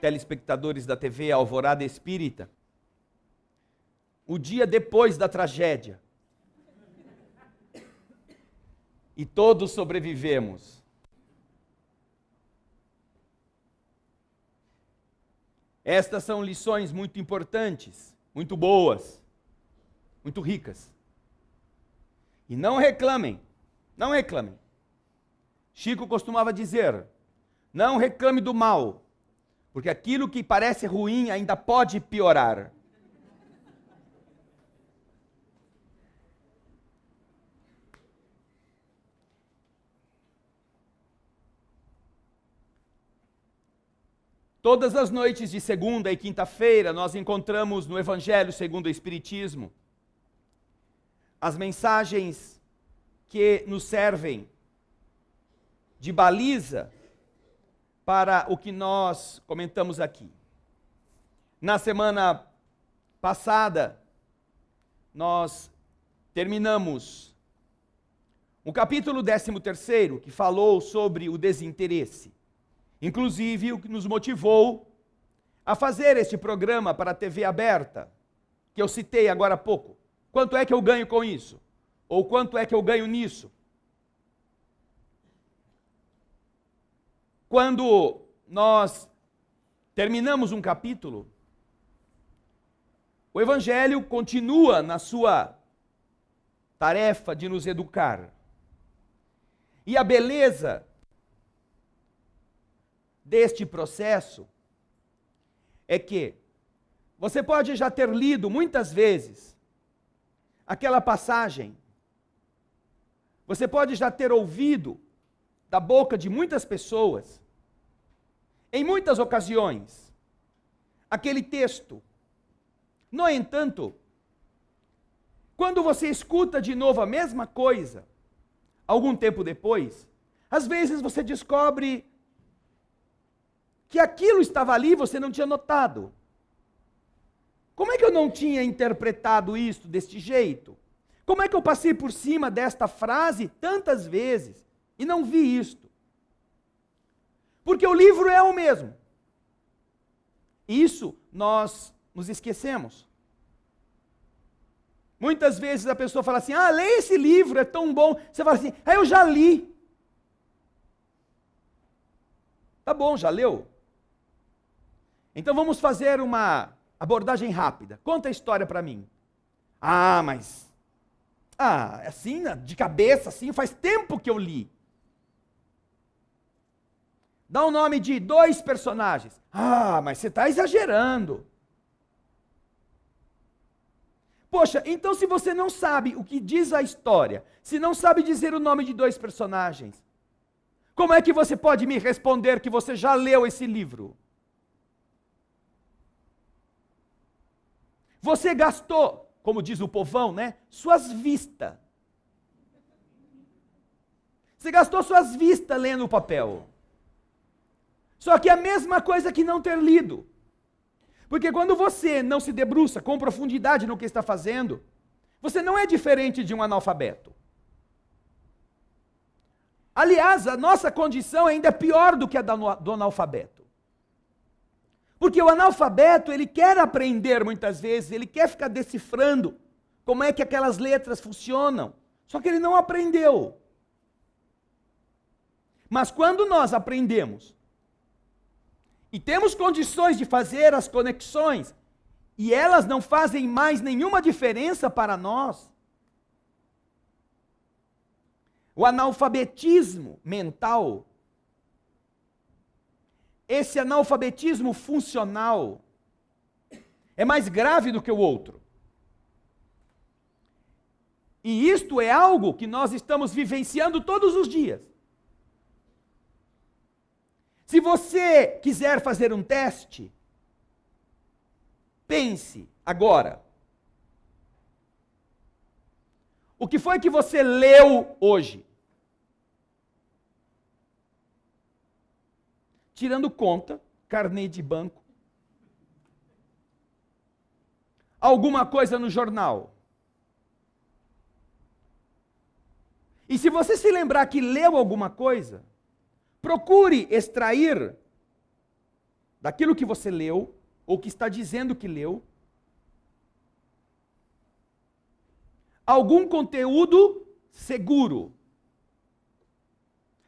telespectadores da TV Alvorada Espírita, o dia depois da tragédia. E todos sobrevivemos. Estas são lições muito importantes, muito boas, muito ricas. E não reclamem, não reclamem. Chico costumava dizer, não reclame do mal, porque aquilo que parece ruim ainda pode piorar. Todas as noites de segunda e quinta-feira nós encontramos no Evangelho segundo o Espiritismo as mensagens que nos servem de baliza para o que nós comentamos aqui. Na semana passada, nós terminamos o capítulo 13º, que falou sobre o desinteresse. Inclusive, o que nos motivou a fazer este programa para a TV aberta, que eu citei agora há pouco. Quanto é que eu ganho com isso? Ou quanto é que eu ganho nisso? Quando nós terminamos um capítulo, o Evangelho continua na sua tarefa de nos educar. E a beleza deste processo é que você pode já ter lido muitas vezes aquela passagem, você pode já ter ouvido da boca de muitas pessoas, em muitas ocasiões, aquele texto. No entanto, quando você escuta de novo a mesma coisa, algum tempo depois, às vezes você descobre que aquilo estava ali e você não tinha notado. Como é que eu não tinha interpretado isso deste jeito? Como é que eu passei por cima desta frase tantas vezes e não vi isto? Porque o livro é o mesmo. Isso nós nos esquecemos. Muitas vezes a pessoa fala assim, lê esse livro, é tão bom. Você fala assim, eu já li. Tá bom, já leu? Então vamos fazer uma abordagem rápida. Conta a história para mim. Assim, de cabeça, assim, faz tempo que eu li. Dá o nome de 2 personagens. Mas você está exagerando. Poxa, então se você não sabe o que diz a história, se não sabe dizer o nome de 2 personagens, como é que você pode me responder que você já leu esse livro? Você gastou, como diz o povão, né? Suas vistas. Você gastou suas vistas lendo o papel. Só que é a mesma coisa que não ter lido. Porque quando você não se debruça com profundidade no que está fazendo, você não é diferente de um analfabeto. Aliás, a nossa condição ainda é pior do que a do analfabeto. Porque o analfabeto, ele quer aprender muitas vezes, ele quer ficar decifrando como é que aquelas letras funcionam. Só que ele não aprendeu. Mas quando nós aprendemos, e temos condições de fazer as conexões, e elas não fazem mais nenhuma diferença para nós, o analfabetismo mental, esse analfabetismo funcional, é mais grave do que o outro. E isto é algo que nós estamos vivenciando todos os dias. Se você quiser fazer um teste, pense agora. O que foi que você leu hoje? Tirando conta, carnê de banco. Alguma coisa no jornal. E se você se lembrar que leu alguma coisa, procure extrair daquilo que você leu, ou que está dizendo que leu, algum conteúdo seguro.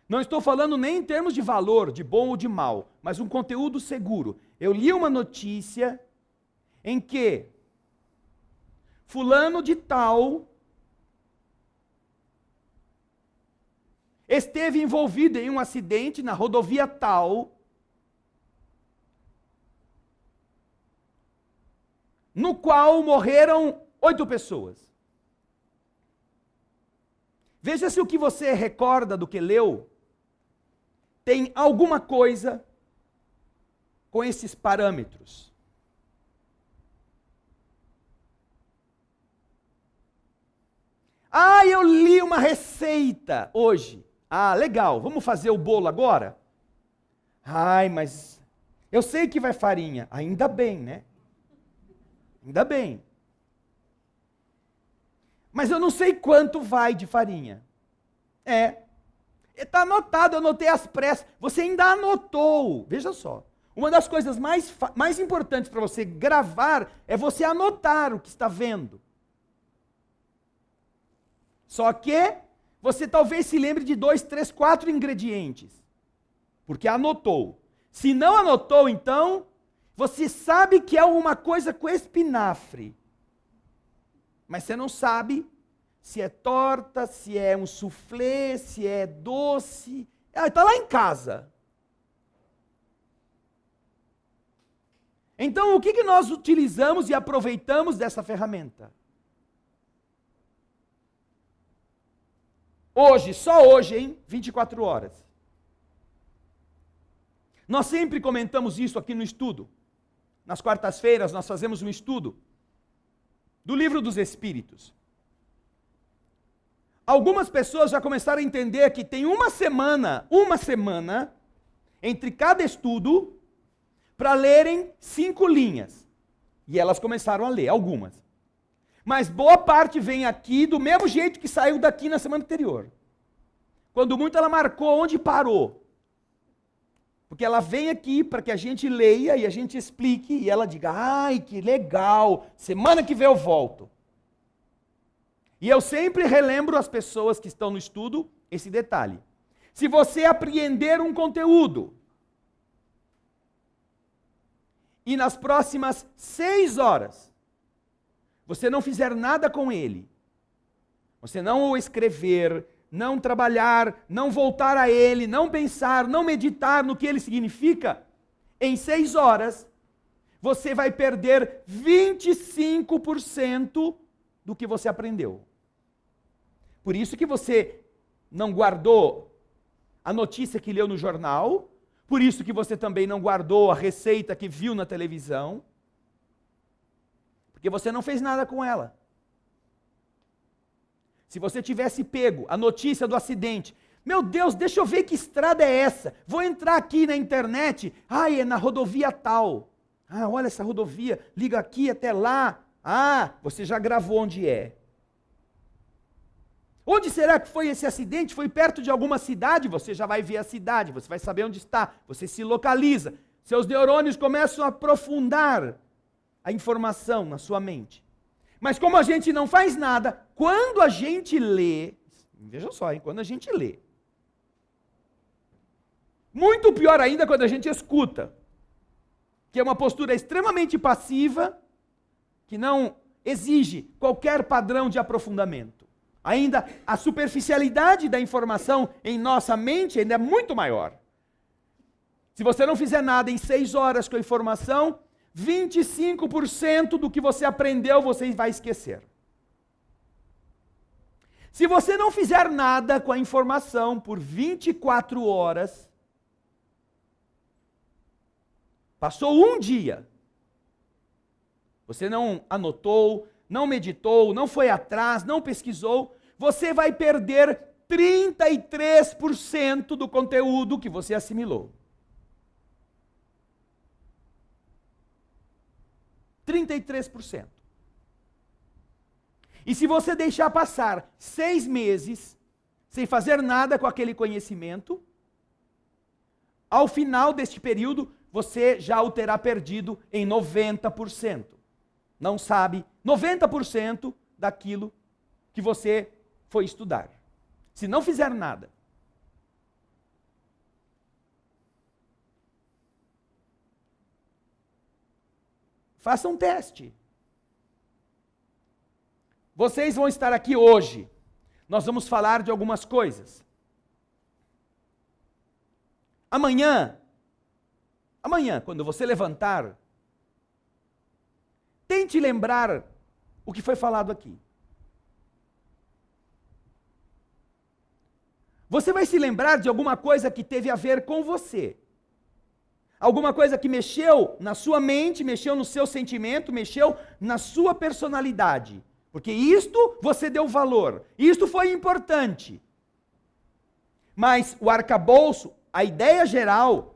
Não estou falando nem em termos de valor, de bom ou de mal, mas um conteúdo seguro. Eu li uma notícia em que fulano de tal esteve envolvido em um acidente na rodovia tal, no qual morreram 8 pessoas. Veja se o que você recorda do que leu tem alguma coisa com esses parâmetros. Ah, eu li uma receita hoje. Ah, legal, vamos fazer o bolo agora? Ai, mas eu sei que vai farinha. Ainda bem, né? Ainda bem. Mas eu não sei quanto vai de farinha. Está anotado, eu anotei às pressas. Você ainda anotou. Veja só. Uma das coisas mais importantes para você gravar é você anotar o que está vendo. Só que você talvez se lembre de 2, 3, 4 ingredientes. Porque anotou. Se não anotou, então, você sabe que é alguma coisa com espinafre. Mas você não sabe se é torta, se é um soufflé, se é doce. Está lá em casa. Então, o que nós utilizamos e aproveitamos dessa ferramenta? Hoje, só hoje, hein? 24 horas. Nós sempre comentamos isso aqui no estudo. Nas quartas-feiras nós fazemos um estudo do Livro dos Espíritos. Algumas pessoas já começaram a entender que tem uma semana entre cada estudo para lerem 5 linhas. E elas começaram a ler, algumas. Mas boa parte vem aqui do mesmo jeito que saiu daqui na semana anterior. Quando muito ela marcou onde parou. Porque ela vem aqui para que a gente leia e a gente explique e ela diga, ai, que legal, semana que vem eu volto. E eu sempre relembro às pessoas que estão no estudo esse detalhe. Se você apreender um conteúdo e nas próximas 6 horas você não fizer nada com ele, você não o escrever, não trabalhar, não voltar a ele, não pensar, não meditar no que ele significa, em 6 horas, você vai perder 25% do que você aprendeu. Por isso que você não guardou a notícia que leu no jornal, por isso que você também não guardou a receita que viu na televisão, porque você não fez nada com ela. Se você tivesse pego a notícia do acidente, meu Deus, deixa eu ver que estrada é essa, vou entrar aqui na internet, é na rodovia tal. Olha essa rodovia, liga aqui até lá. Você já gravou onde é. Onde será que foi esse acidente? Foi perto de alguma cidade? Você já vai ver a cidade, você vai saber onde está, você se localiza. Seus neurônios começam a aprofundar a informação na sua mente. Mas como a gente não faz nada, quando a gente lê, veja só, quando a gente lê, muito pior ainda quando a gente escuta, que é uma postura extremamente passiva, que não exige qualquer padrão de aprofundamento. Ainda a superficialidade da informação em nossa mente ainda é muito maior. Se você não fizer nada em 6 horas com a informação, 25% do que você aprendeu você vai esquecer. Se você não fizer nada com a informação por 24 horas, passou um dia, você não anotou, não meditou, não foi atrás, não pesquisou, você vai perder 33% do conteúdo que você assimilou. 33%. E se você deixar passar 6 meses sem fazer nada com aquele conhecimento, ao final deste período, você já o terá perdido em 90%. Não sabe 90% daquilo que você foi estudar. Se não fizer nada. Faça um teste. Vocês vão estar aqui hoje. Nós vamos falar de algumas coisas. Amanhã, quando você levantar, tente lembrar o que foi falado aqui. Você vai se lembrar de alguma coisa que teve a ver com você. Alguma coisa que mexeu na sua mente, mexeu no seu sentimento, mexeu na sua personalidade. Porque isto você deu valor, isto foi importante. Mas o arcabouço, a ideia geral,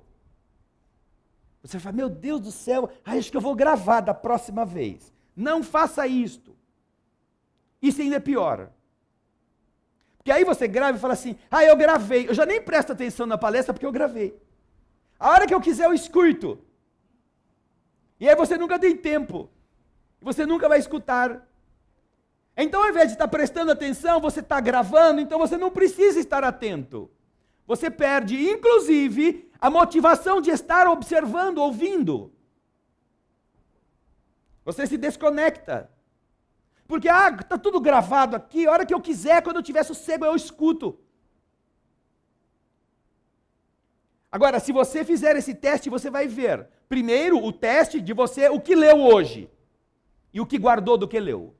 você fala, meu Deus do céu, acho que eu vou gravar da próxima vez. Não faça isto. Isso ainda é pior. Porque aí você grava e fala assim, eu gravei, eu já nem presto atenção na palestra porque eu gravei. A hora que eu quiser eu escuto. E aí você nunca tem tempo. Você nunca vai escutar. Então, ao invés de estar prestando atenção, você está gravando, então você não precisa estar atento. Você perde, inclusive, a motivação de estar observando, ouvindo. Você se desconecta. Porque, está tudo gravado aqui, a hora que eu quiser, quando eu tiver sossego, eu escuto. Agora, se você fizer esse teste, você vai ver. Primeiro, o teste de você, o que leu hoje. E o que guardou do que leu.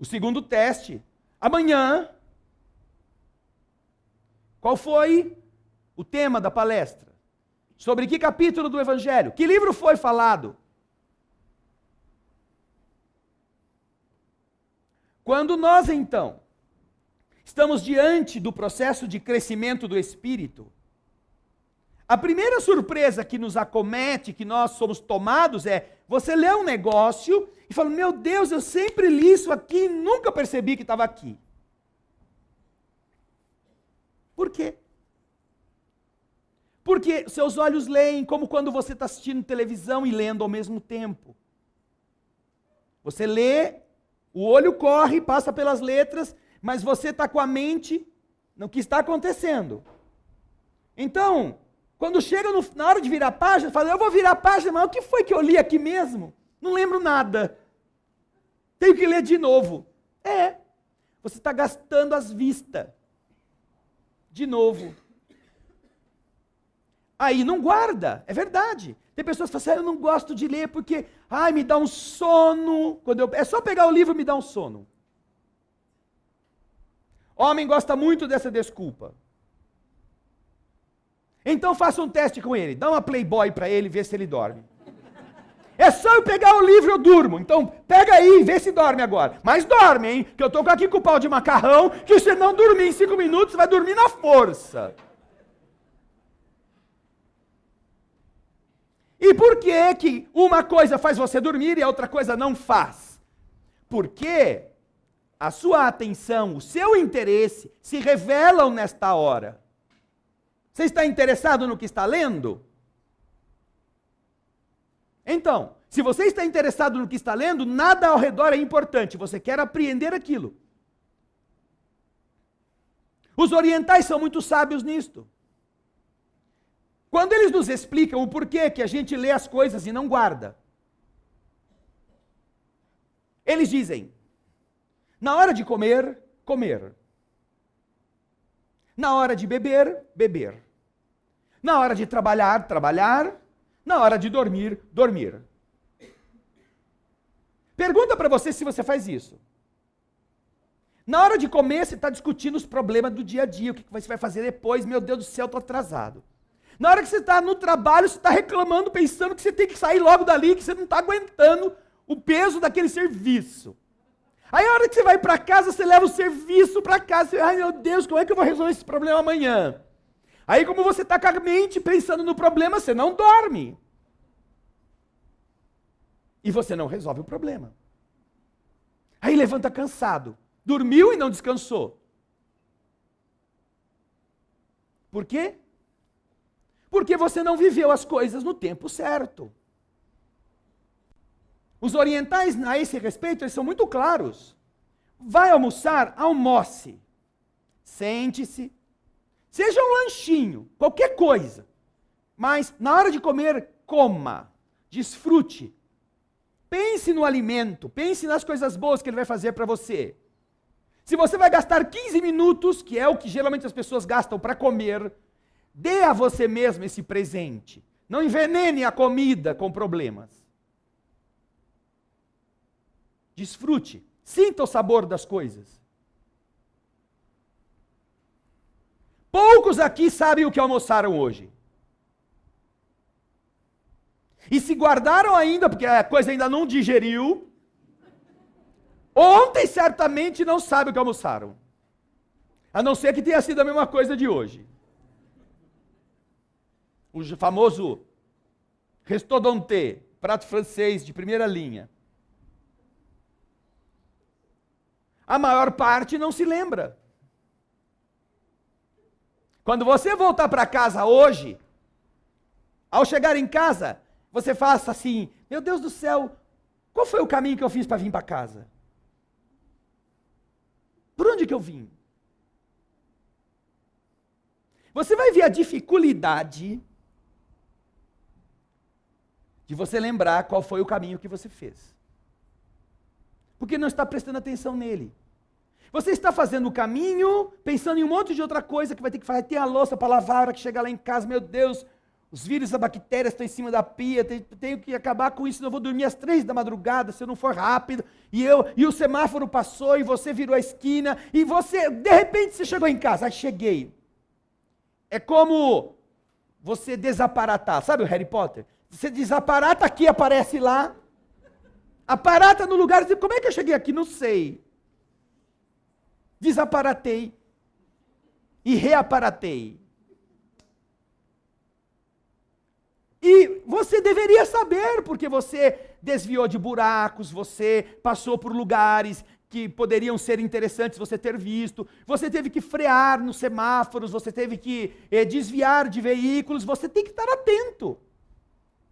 O segundo teste, amanhã, qual foi o tema da palestra? Sobre que capítulo do Evangelho? Que livro foi falado? Quando nós, então, estamos diante do processo de crescimento do Espírito, a primeira surpresa que nos acomete, que nós somos tomados você lê um negócio e fala, meu Deus, eu sempre li isso aqui e nunca percebi que estava aqui. Por quê? Porque seus olhos leem como quando você está assistindo televisão e lendo ao mesmo tempo. Você lê, o olho corre, passa pelas letras, mas você está com a mente no que está acontecendo. Então, quando chega na hora de virar a página, fala, eu vou virar a página, mas o que foi que eu li aqui mesmo? Não lembro nada. Tenho que ler de novo. Você está gastando as vistas. De novo. Aí não guarda, é verdade. Tem pessoas que falam assim, eu não gosto de ler porque, me dá um sono. É só pegar o livro e me dá um sono. Homem gosta muito dessa desculpa. Então faça um teste com ele, dá uma Playboy para ele e vê se ele dorme. É só eu pegar o livro e eu durmo. Então pega aí e vê se dorme agora. Mas dorme, hein? Que eu estou aqui com o pau de macarrão, que se não dormir em 5 minutos, vai dormir na força. E por que uma coisa faz você dormir e a outra coisa não faz? Porque a sua atenção, o seu interesse se revelam nesta hora. Você está interessado no que está lendo? Então, se você está interessado no que está lendo, nada ao redor é importante, você quer apreender aquilo. Os orientais são muito sábios nisto. Quando eles nos explicam o porquê que a gente lê as coisas e não guarda, eles dizem, na hora de comer, comer. Na hora de beber, beber. Na hora de trabalhar, trabalhar. Na hora de dormir, dormir. Pergunta para você se você faz isso. Na hora de comer, você está discutindo os problemas do dia a dia, o que você vai fazer depois, meu Deus do céu, estou atrasado. Na hora que você está no trabalho, você está reclamando, pensando que você tem que sair logo dali, que você não está aguentando o peso daquele serviço. Aí a hora que você vai para casa, você leva o serviço para casa, você, ai meu Deus, como é que eu vou resolver esse problema amanhã? Aí como você está com a mente pensando no problema, você não dorme. E você não resolve o problema. Aí levanta cansado. Dormiu e não descansou. Por quê? Porque você não viveu as coisas no tempo certo. Os orientais, a esse respeito, eles são muito claros. Vai almoçar? Almoce. Sente-se. Seja um lanchinho, qualquer coisa. Mas, na hora de comer, coma. Desfrute. Pense no alimento. Pense nas coisas boas que ele vai fazer para você. Se você vai gastar 15 minutos, que é o que geralmente as pessoas gastam para comer, dê a você mesmo esse presente. Não envenene a comida com problemas. Desfrute. Sinta o sabor das coisas. Poucos aqui sabem o que almoçaram hoje. E se guardaram ainda, porque a coisa ainda não digeriu, ontem certamente não sabem o que almoçaram. A não ser que tenha sido a mesma coisa de hoje. O famoso restaurante, prato francês de primeira linha. A maior parte não se lembra. Quando você voltar para casa hoje, ao chegar em casa, você faça assim: meu Deus do céu, qual foi o caminho que eu fiz para vir para casa? Por onde que eu vim? Você vai ver a dificuldade de você lembrar qual foi o caminho que você fez. Porque não está prestando atenção nele. Você está fazendo o caminho, pensando em um monte de outra coisa que vai ter que fazer. Tem a louça para lavar, a hora que chegar lá em casa, meu Deus, os vírus, as bactérias estão em cima da pia, tenho que acabar com isso, eu vou dormir às 3 da madrugada, se eu não for rápido, e o semáforo passou, e você virou a esquina, e você, de repente, você chegou em casa. Cheguei. É como você desaparatar, sabe o Harry Potter? Você desaparata aqui, aparece lá, aparata no lugar, e diz: como é que eu cheguei aqui? Não sei. Desaparatei e reaparatei. E você deveria saber, porque você desviou de buracos, você passou por lugares que poderiam ser interessantes você ter visto, você teve que frear nos semáforos, você teve que desviar de veículos, você tem que estar atento.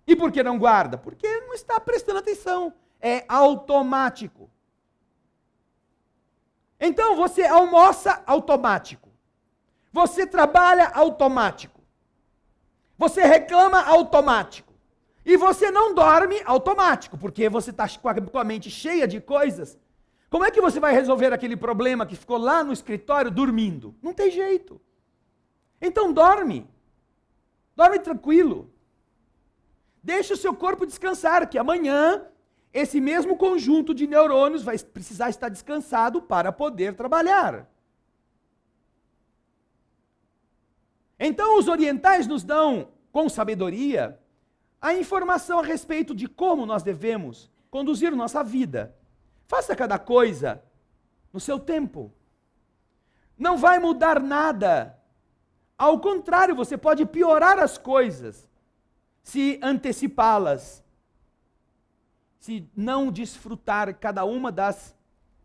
E por que não guarda? Porque não está prestando atenção. É automático. Então você almoça automático. Você trabalha automático. Você reclama automático. E você não dorme automático, porque você está com a mente cheia de coisas. Como é que você vai resolver aquele problema que ficou lá no escritório dormindo? Não tem jeito. Então dorme. Dorme tranquilo. Deixa o seu corpo descansar, que amanhã esse mesmo conjunto de neurônios vai precisar estar descansado para poder trabalhar. Então os orientais nos dão, com sabedoria, a informação a respeito de como nós devemos conduzir nossa vida. Faça cada coisa no seu tempo. Não vai mudar nada. Ao contrário, você pode piorar as coisas se antecipá-las. Se não desfrutar cada uma das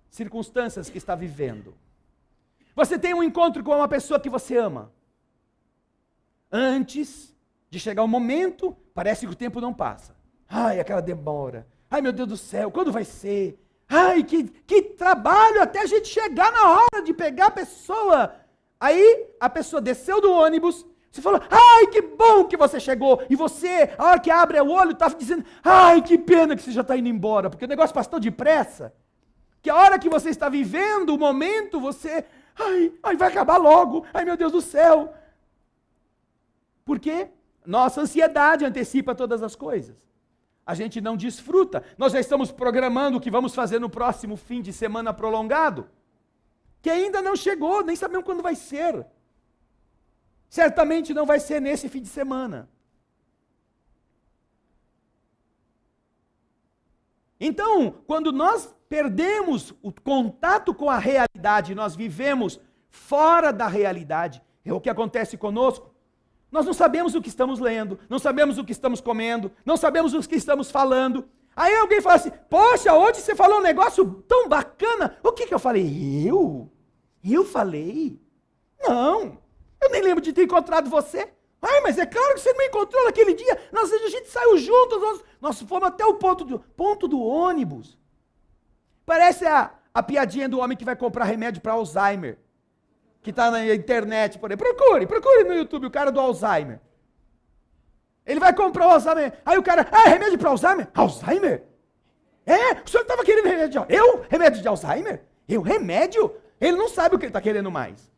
circunstâncias que está vivendo. Você tem um encontro com uma pessoa que você ama. Antes de chegar o momento, parece que o tempo não passa. Ai, aquela demora. Ai, meu Deus do céu, quando vai ser? Ai, que trabalho até a gente chegar na hora de pegar a pessoa. Aí, a pessoa desceu do ônibus, você falou: ai, que bom que você chegou. E você, a hora que abre o olho, está dizendo: ai, que pena que você já está indo embora. Porque o negócio passa tão depressa, que a hora que você está vivendo o momento, você... Ai, vai acabar logo. Ai, meu Deus do céu. Por quê? Nossa ansiedade antecipa todas as coisas. A gente não desfruta. Nós já estamos programando o que vamos fazer no próximo fim de semana prolongado, que ainda não chegou, nem sabemos quando vai ser. Certamente não vai ser nesse fim de semana. Então, quando nós perdemos o contato com a realidade, nós vivemos fora da realidade, é o que acontece conosco. Nós não sabemos o que estamos lendo, não sabemos o que estamos comendo, não sabemos o que estamos falando. Aí alguém fala assim: poxa, hoje você falou um negócio tão bacana. O que eu falei? Eu falei? Não, eu nem lembro de ter encontrado você. Ai, mas é claro que você não me encontrou naquele dia. A gente saiu juntos, nós fomos até o ponto do ônibus. Parece a piadinha do homem que vai comprar remédio para Alzheimer, que está na internet, por aí. Procure no YouTube o cara do Alzheimer. Ele vai comprar o Alzheimer. Aí o cara, remédio para Alzheimer? Alzheimer? O senhor estava querendo remédio de Alzheimer? Eu? Remédio de Alzheimer? Eu? Remédio? Ele não sabe o que ele está querendo mais.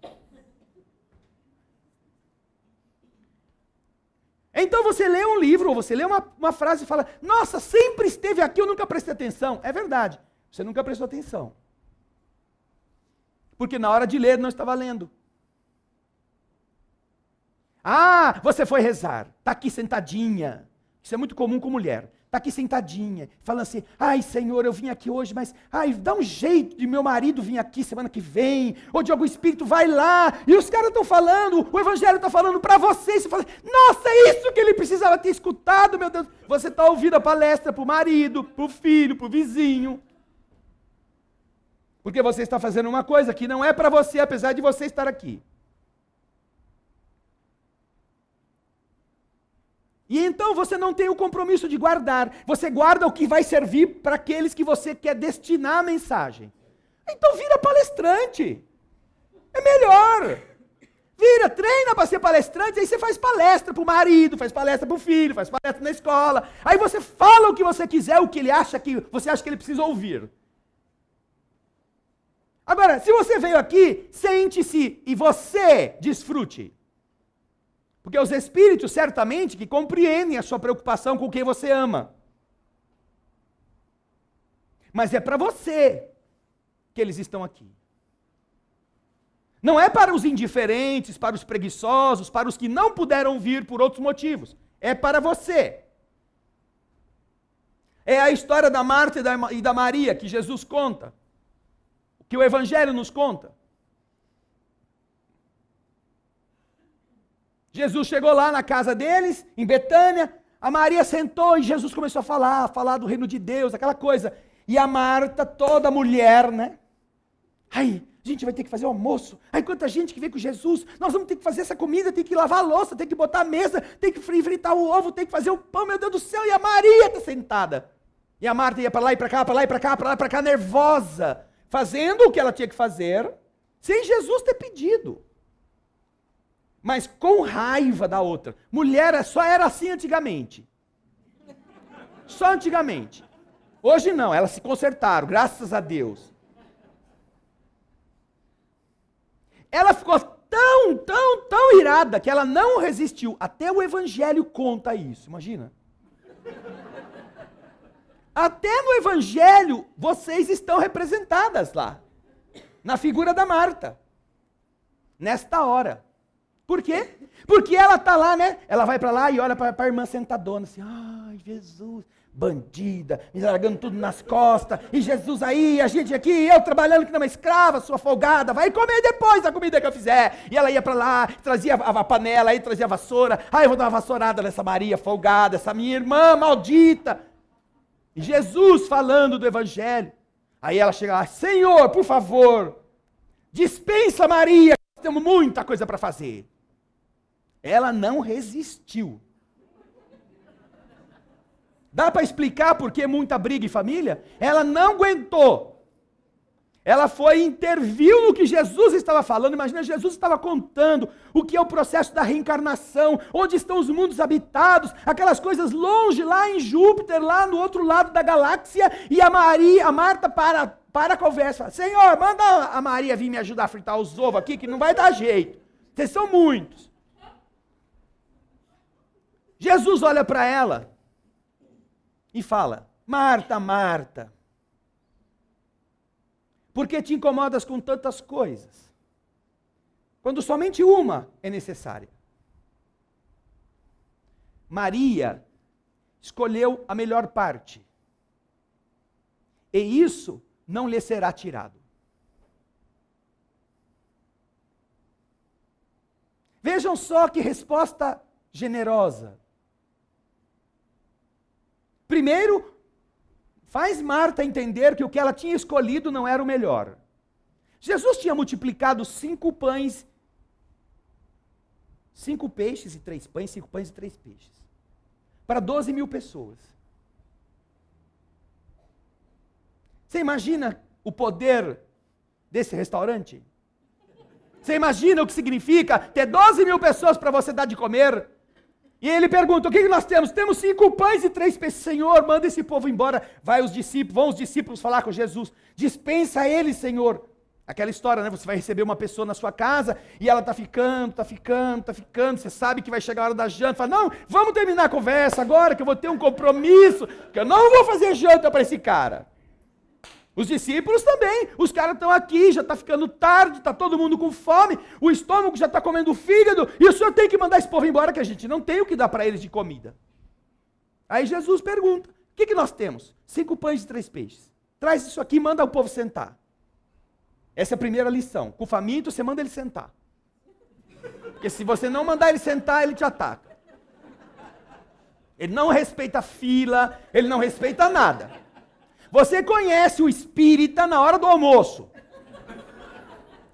Então você lê um livro, ou você lê uma frase e fala, nossa, sempre esteve aqui, eu nunca prestei atenção. É verdade, você nunca prestou atenção. Porque na hora de ler não estava lendo. Você foi rezar, está aqui sentadinha. Isso é muito comum com mulher. Está aqui sentadinha, falando assim, Senhor, eu vim aqui hoje, mas, dá um jeito de meu marido vir aqui semana que vem, ou de algum espírito, vai lá, e os caras estão falando, o evangelho está falando para você, você fala, nossa, é isso que ele precisava ter escutado, meu Deus. Você está ouvindo a palestra para o marido, para o filho, para o vizinho, porque você está fazendo uma coisa que não é para você, apesar de você estar aqui. E então você não tem o compromisso de guardar. Você guarda o que vai servir para aqueles que você quer destinar a mensagem. Então vira palestrante. É melhor. Treina para ser palestrante, aí você faz palestra para o marido, faz palestra para o filho, faz palestra na escola. Aí você fala o que você quiser, o que você acha que ele precisa ouvir. Agora, se você veio aqui, sente-se e você desfrute. Porque os espíritos, certamente, que compreendem a sua preocupação com quem você ama. Mas é para você que eles estão aqui. Não é para os indiferentes, para os preguiçosos, para os que não puderam vir por outros motivos. É para você. É a história da Marta e da Maria que Jesus conta. Que o Evangelho nos conta. Jesus chegou lá na casa deles, em Betânia, a Maria sentou e Jesus começou a falar do reino de Deus, aquela coisa. E a Marta, toda mulher, né? A gente vai ter que fazer o almoço. Quanta gente que vem com Jesus, nós vamos ter que fazer essa comida, tem que lavar a louça, tem que botar a mesa, tem que fritar o ovo, tem que fazer o pão, meu Deus do céu. E a Maria está sentada. E a Marta ia para lá e para cá, para lá e para cá, para lá e para cá, nervosa, fazendo o que ela tinha que fazer, sem Jesus ter pedido. Mas com raiva da outra. Mulher só era assim antigamente. Só antigamente. Hoje não, elas se consertaram, graças a Deus. Ela ficou tão irada que ela não resistiu. Até o Evangelho conta isso, imagina. Até no Evangelho vocês estão representadas lá. Na figura da Marta. Nesta hora. Por quê? Porque ela está lá, né? Ela vai para lá e olha para a irmã sentadona, assim, Jesus, bandida, me largando tudo nas costas, e Jesus aí, a gente aqui, eu trabalhando que não é uma escrava, sua folgada, vai comer depois a comida que eu fizer. E ela ia para lá, trazia a panela, aí trazia a vassoura, eu vou dar uma vassourada nessa Maria folgada, essa minha irmã maldita. E Jesus falando do Evangelho. Aí ela chega lá, Senhor, por favor, dispensa Maria, temos muita coisa para fazer. Ela não resistiu. Dá para explicar por que muita briga em família? Ela não aguentou. Ela foi e interviu no que Jesus estava falando. Imagina, Jesus estava contando o que é o processo da reencarnação, onde estão os mundos habitados, aquelas coisas longe, lá em Júpiter, lá no outro lado da galáxia, e a Marta para a conversa, fala, Senhor, manda a Maria vir me ajudar a fritar os ovos aqui, que não vai dar jeito. Vocês são muitos. Jesus olha para ela e fala, Marta, Marta, por que te incomodas com tantas coisas? Quando somente uma é necessária. Maria escolheu a melhor parte. E isso não lhe será tirado. Vejam só que resposta generosa. Primeiro, faz Marta entender que o que ela tinha escolhido não era o melhor. Jesus tinha multiplicado 5 pães 5 peixes e 3 pães, 5 pães e 3 peixes. Para 12 mil pessoas. Você imagina o poder desse restaurante? Você imagina o que significa ter 12 mil pessoas para você dar de comer? E ele pergunta, o que nós temos? Temos 5 pães e 3 peixes. Senhor, manda esse povo embora. Vão os discípulos falar com Jesus. Dispensa eles, Senhor. Aquela história, né? Você vai receber uma pessoa na sua casa e ela está ficando. Você sabe que vai chegar a hora da janta. Fala, não, vamos terminar a conversa agora que eu vou ter um compromisso. Que eu não vou fazer janta para esse cara. Os discípulos também, os caras estão aqui, já está ficando tarde, está todo mundo com fome, o estômago já está comendo fígado, e o senhor tem que mandar esse povo embora, que a gente não tem o que dar para eles de comida. Aí Jesus pergunta, o que nós temos? 5 pães e 3 peixes. Traz isso aqui e manda o povo sentar. Essa é a primeira lição. Com o faminto, você manda ele sentar. Porque se você não mandar ele sentar, ele te ataca. Ele não respeita fila, ele não respeita nada. Você conhece o espírita na hora do almoço.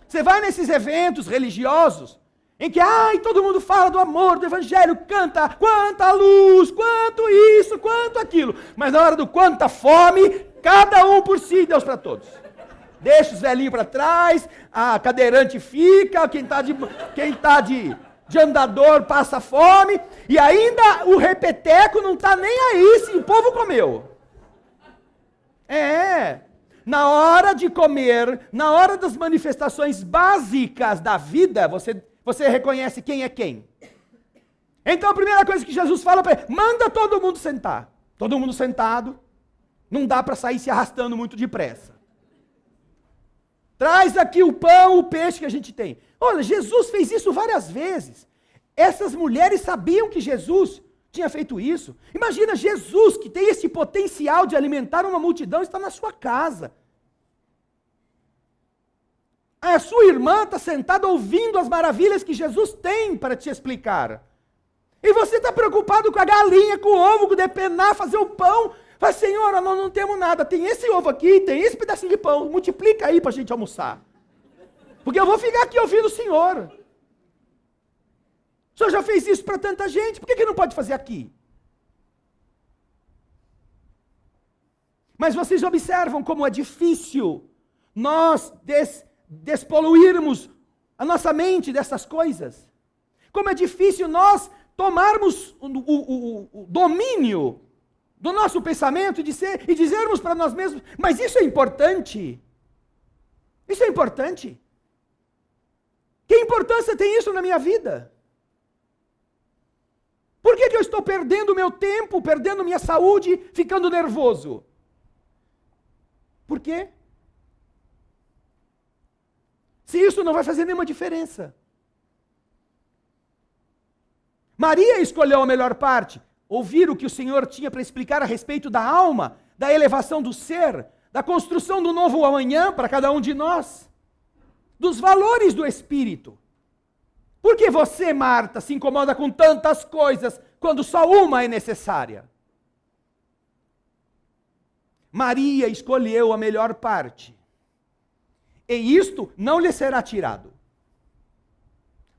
Você vai nesses eventos religiosos, em que todo mundo fala do amor, do evangelho, canta, quanta luz, quanto isso, quanto aquilo. Mas na hora do quanta fome, cada um por si, Deus para todos. Deixa os velhinhos para trás, a cadeirante fica, quem está de andador passa fome, e ainda o repeteco não está nem aí se o povo comeu. Na hora de comer, na hora das manifestações básicas da vida, você reconhece quem é quem. Então a primeira coisa que Jesus fala para ele, manda todo mundo sentar. Todo mundo sentado, não dá para sair se arrastando muito depressa. Traz aqui o pão, o peixe que a gente tem. Olha, Jesus fez isso várias vezes. Essas mulheres sabiam que Jesus tinha feito isso. Imagina Jesus, que tem esse potencial de alimentar uma multidão, está na sua casa. A sua irmã está sentada ouvindo as maravilhas que Jesus tem para te explicar. E você está preocupado com a galinha, com o ovo, com depenar, fazer o pão. Fala, Senhora, nós não temos nada. Tem esse ovo aqui, tem esse pedacinho de pão. Multiplica aí para a gente almoçar. Porque eu vou ficar aqui ouvindo o Senhor. O Senhor já fez isso para tanta gente, por que não pode fazer aqui? Mas vocês observam como é difícil nós despoluirmos a nossa mente dessas coisas. Como é difícil nós tomarmos o domínio do nosso pensamento e dizermos para nós mesmos, mas isso é importante. Isso é importante. Que importância tem isso na minha vida? Por que eu estou perdendo meu tempo, perdendo minha saúde, ficando nervoso? Por quê? Se isso não vai fazer nenhuma diferença. Maria escolheu a melhor parte, ouvir o que o Senhor tinha para explicar a respeito da alma, da elevação do ser, da construção do novo amanhã para cada um de nós, dos valores do Espírito. Por que você, Marta, se incomoda com tantas coisas quando só uma é necessária? Maria escolheu a melhor parte. E isto não lhe será tirado.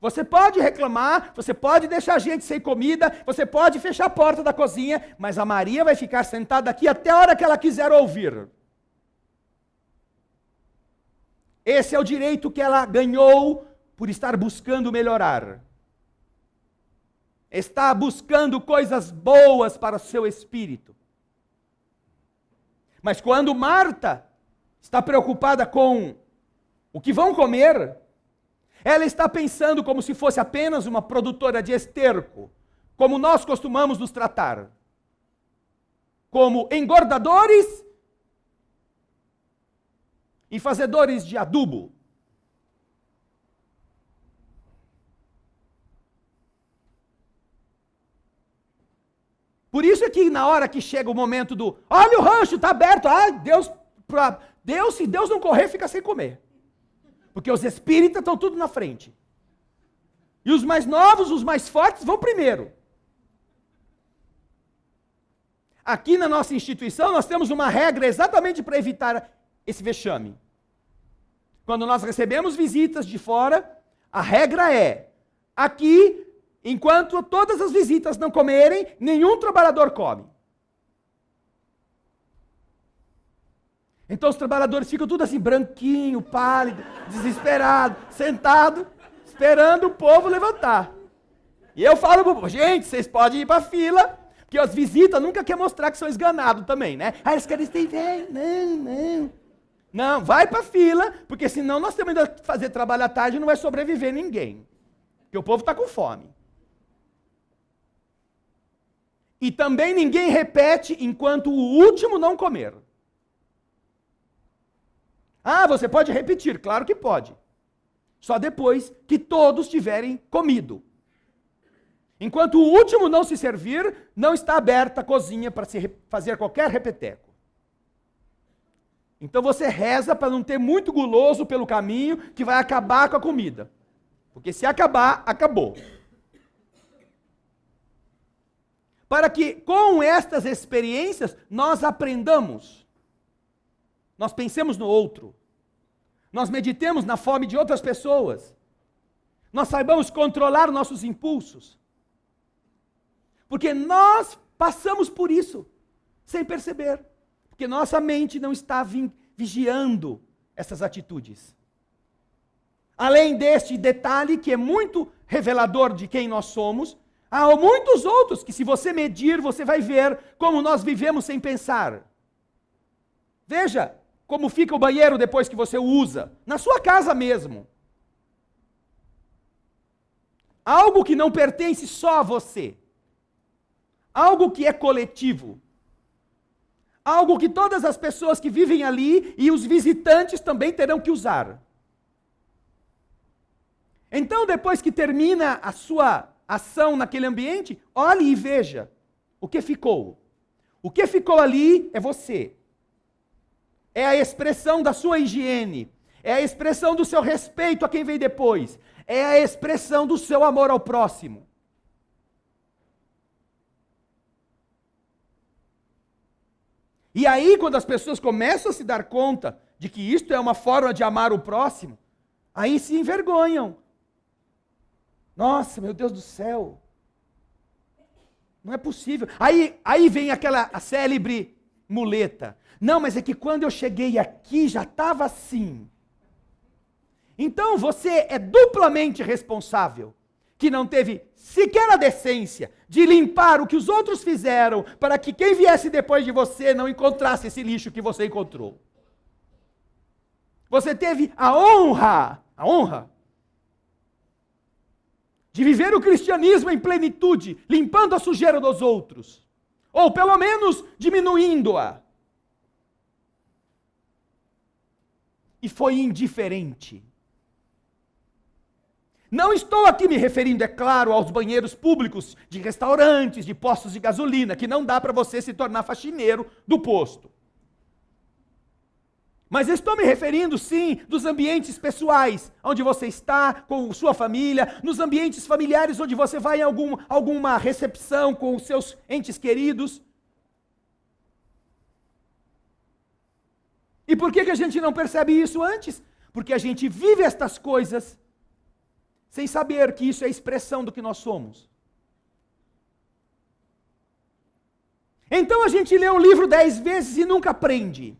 Você pode reclamar, você pode deixar a gente sem comida, você pode fechar a porta da cozinha, mas a Maria vai ficar sentada aqui até a hora que ela quiser ouvir. Esse é o direito que ela ganhou por estar buscando melhorar. Está buscando coisas boas para o seu espírito. Mas quando Marta está preocupada com o que vão comer, ela está pensando como se fosse apenas uma produtora de esterco, como nós costumamos nos tratar. Como engordadores e fazedores de adubo. Por isso é que na hora que chega o momento do, olha o rancho, está aberto, se Deus não correr, fica sem comer. Porque os espíritas estão tudo na frente. E os mais novos, os mais fortes, vão primeiro. Aqui na nossa instituição, nós temos uma regra exatamente para evitar esse vexame. Quando nós recebemos visitas de fora, a regra é, aqui enquanto todas as visitas não comerem, nenhum trabalhador come. Então os trabalhadores ficam tudo assim, branquinho, pálido, desesperado, sentado, esperando o povo levantar. E eu falo pro povo, gente, vocês podem ir para a fila, porque as visitas nunca querem mostrar que são esganados também, né? Ah, eles querem ter velho, não. Não, vai para a fila, porque senão nós temos que fazer trabalho à tarde e não vai sobreviver ninguém. Porque o povo está com fome. E também ninguém repete enquanto o último não comer. Ah, você pode repetir, claro que pode. Só depois que todos tiverem comido. Enquanto o último não se servir, não está aberta a cozinha para se fazer qualquer repeteco. Então você reza para não ter muito guloso pelo caminho que vai acabar com a comida. Porque se acabar, acabou. Para que com estas experiências nós aprendamos. Nós pensemos no outro. Nós meditemos na fome de outras pessoas. Nós saibamos controlar nossos impulsos. Porque nós passamos por isso, sem perceber. Porque nossa mente não está vigiando essas atitudes. Além deste detalhe, que é muito revelador de quem nós somos, há muitos outros que, se você medir, você vai ver como nós vivemos sem pensar. Veja como fica o banheiro depois que você o usa, na sua casa mesmo. Algo que não pertence só a você. Algo que é coletivo. Algo que todas as pessoas que vivem ali e os visitantes também terão que usar. Então, depois que termina a sua ação naquele ambiente, olhe e veja o que ficou. O que ficou ali é você. É a expressão da sua higiene. É a expressão do seu respeito a quem vem depois. É a expressão do seu amor ao próximo. E aí, quando as pessoas começam a se dar conta de que isto é uma forma de amar o próximo, aí se envergonham. Nossa, meu Deus do céu. Não é possível. Aí vem a célebre muleta. Não, mas é que quando eu cheguei aqui já estava assim. Então você é duplamente responsável, que não teve sequer a decência de limpar o que os outros fizeram, para que quem viesse depois de você não encontrasse esse lixo que você encontrou. Você teve a honra de viver o cristianismo em plenitude, limpando a sujeira dos outros, ou pelo menos diminuindo-a. E foi indiferente. Não estou aqui me referindo, é claro, aos banheiros públicos de restaurantes, de postos de gasolina, que não dá para você se tornar faxineiro do posto. Mas estou me referindo, sim, dos ambientes pessoais, onde você está com sua família, nos ambientes familiares onde você vai em alguma recepção com os seus entes queridos. E por que a gente não percebe isso antes? Porque a gente vive estas coisas sem saber que isso é a expressão do que nós somos. Então a gente lê o livro 10 vezes e nunca aprende.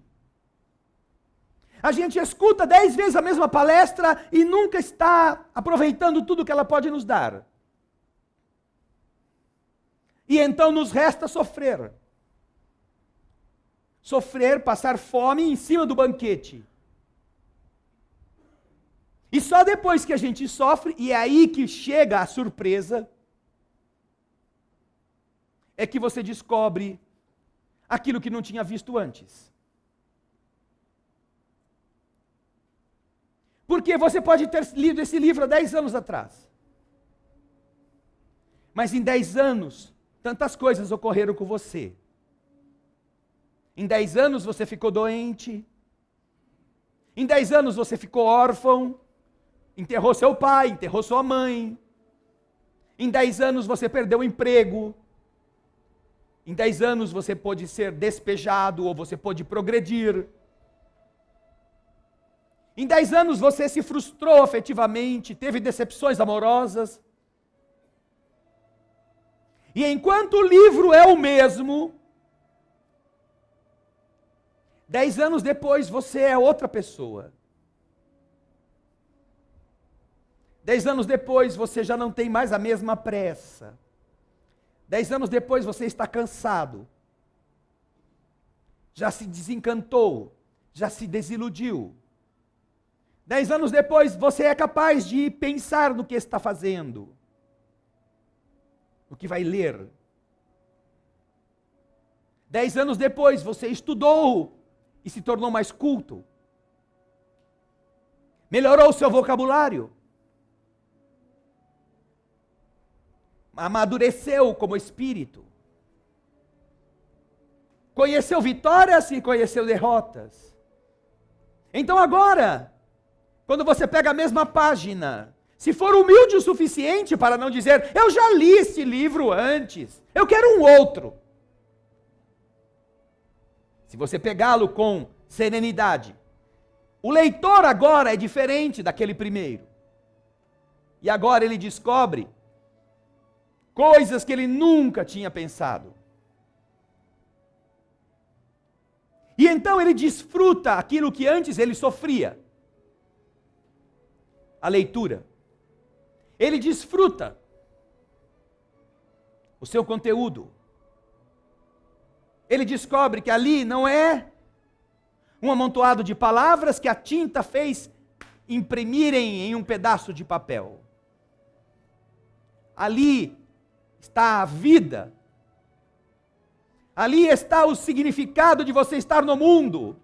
A gente escuta 10 vezes a mesma palestra e nunca está aproveitando tudo que ela pode nos dar. E então nos resta sofrer. Sofrer, passar fome em cima do banquete. E só depois que a gente sofre, e é aí que chega a surpresa, é que você descobre aquilo que não tinha visto antes. Porque você pode ter lido esse livro há 10 anos atrás. Mas em 10 anos, tantas coisas ocorreram com você. Em 10 anos você ficou doente. Em 10 anos você ficou órfão. Enterrou seu pai, enterrou sua mãe. Em 10 anos você perdeu o emprego. Em 10 anos você pôde ser despejado ou você pôde progredir. Em 10 anos você se frustrou afetivamente, teve decepções amorosas. E enquanto o livro é o mesmo, 10 anos depois você é outra pessoa. 10 anos depois você já não tem mais a mesma pressa. 10 anos depois você está cansado. Já se desencantou, já se desiludiu. 10 anos depois você é capaz de pensar no que está fazendo, no que vai ler. 10 anos depois você estudou e se tornou mais culto. Melhorou o seu vocabulário. Amadureceu como espírito. Conheceu vitórias e conheceu derrotas. Então agora, quando você pega a mesma página, se for humilde o suficiente para não dizer, eu já li esse livro antes, eu quero um outro. Se você pegá-lo com serenidade, o leitor agora é diferente daquele primeiro. E agora ele descobre coisas que ele nunca tinha pensado. E então ele desfruta aquilo que antes ele sofria. A leitura. Ele desfruta o seu conteúdo. Ele descobre que ali não é um amontoado de palavras que a tinta fez imprimirem em um pedaço de papel. Ali está a vida. Ali está o significado de você estar no mundo.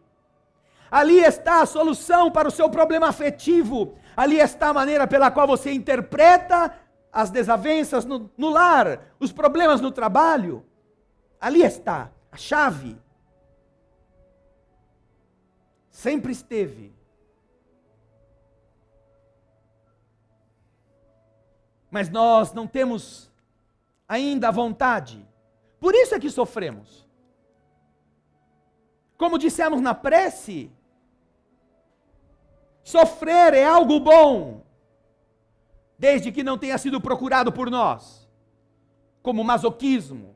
Ali está a solução para o seu problema afetivo. Ali está a maneira pela qual você interpreta as desavenças no lar, os problemas no trabalho. Ali está a chave. Sempre esteve. Mas nós não temos ainda a vontade. Por isso é que sofremos. Como dissemos na prece, sofrer é algo bom, desde que não tenha sido procurado por nós, como masoquismo,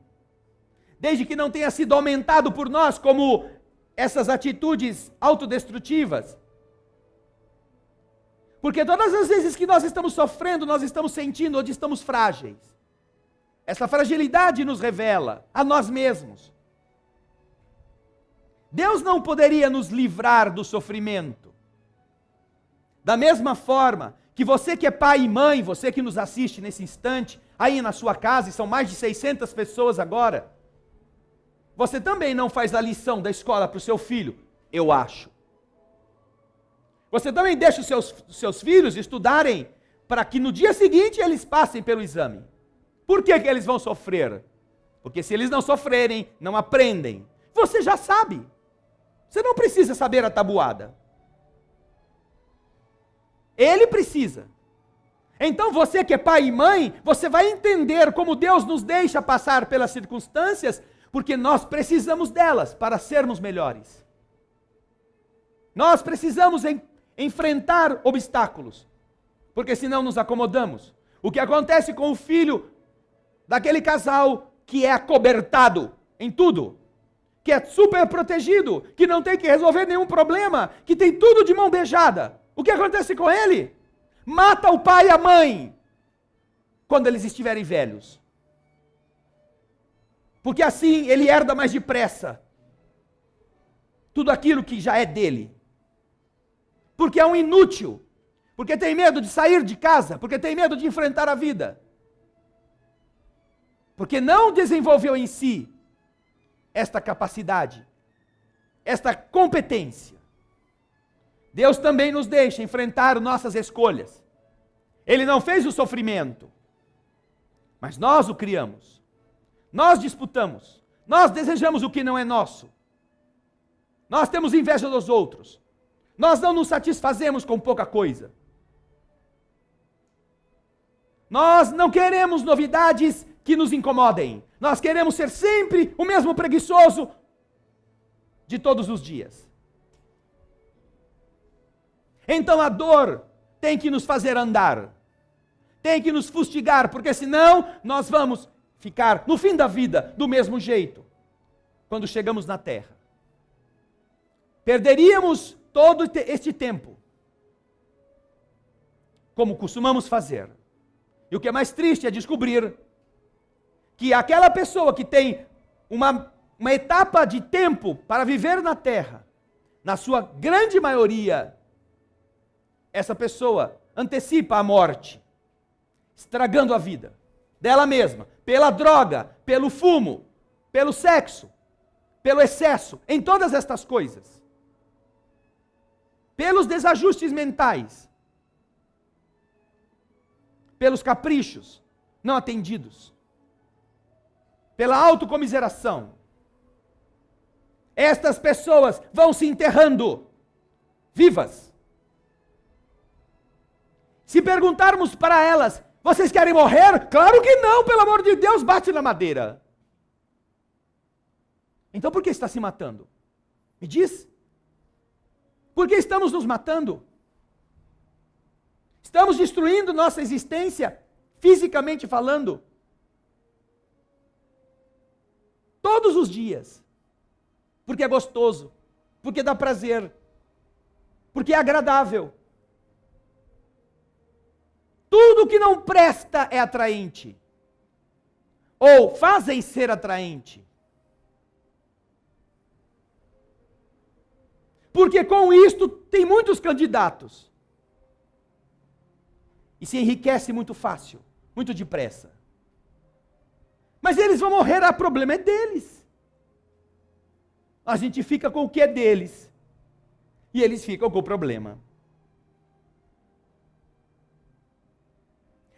desde que não tenha sido aumentado por nós, como essas atitudes autodestrutivas. Porque todas as vezes que nós estamos sofrendo, nós estamos sentindo onde estamos frágeis. Essa fragilidade nos revela a nós mesmos. Deus não poderia nos livrar do sofrimento. Da mesma forma que você que é pai e mãe, você que nos assiste nesse instante, aí na sua casa, e são mais de 600 pessoas agora, você também não faz a lição da escola para o seu filho, eu acho. Você também deixa os seus filhos estudarem para que no dia seguinte eles passem pelo exame. Por que eles vão sofrer? Porque se eles não sofrerem, não aprendem. Você já sabe. Você não precisa saber a tabuada. Ele precisa. Então você que é pai e mãe, você vai entender como Deus nos deixa passar pelas circunstâncias, porque nós precisamos delas para sermos melhores. Nós precisamos enfrentar obstáculos, porque senão nos acomodamos. O que acontece com o filho daquele casal que é acobertado em tudo, que é super protegido, que não tem que resolver nenhum problema, que tem tudo de mão beijada. O que acontece com ele? Mata o pai e a mãe quando eles estiverem velhos. Porque assim ele herda mais depressa tudo aquilo que já é dele. Porque é um inútil, porque tem medo de sair de casa, porque tem medo de enfrentar a vida. Porque não desenvolveu em si esta capacidade, esta competência. Deus também nos deixa enfrentar nossas escolhas. Ele não fez o sofrimento, mas nós o criamos. Nós disputamos. Nós desejamos o que não é nosso. Nós temos inveja dos outros. Nós não nos satisfazemos com pouca coisa. Nós não queremos novidades que nos incomodem. Nós queremos ser sempre o mesmo preguiçoso de todos os dias. Então a dor tem que nos fazer andar. Tem que nos fustigar, porque senão nós vamos ficar no fim da vida do mesmo jeito, quando chegamos na terra. Perderíamos todo este tempo, como costumamos fazer. E o que é mais triste é descobrir que aquela pessoa que tem uma etapa de tempo para viver na terra, na sua grande maioria, essa pessoa antecipa a morte, estragando a vida dela mesma, pela droga, pelo fumo, pelo sexo, pelo excesso, em todas estas coisas, pelos desajustes mentais, pelos caprichos não atendidos, pela autocomiseração. Estas pessoas vão se enterrando vivas. Se perguntarmos para elas, vocês querem morrer? Claro que não, pelo amor de Deus, bate na madeira. Então por que está se matando? Me diz. Por que estamos nos matando? Estamos destruindo nossa existência, fisicamente falando. Todos os dias. Porque é gostoso, porque dá prazer, porque é agradável. Tudo que não presta é atraente, ou fazem ser atraente. Porque com isto tem muitos candidatos. E se enriquece muito fácil, muito depressa. Mas eles vão morrer, o problema é deles. A gente fica com o que é deles. E eles ficam com o problema.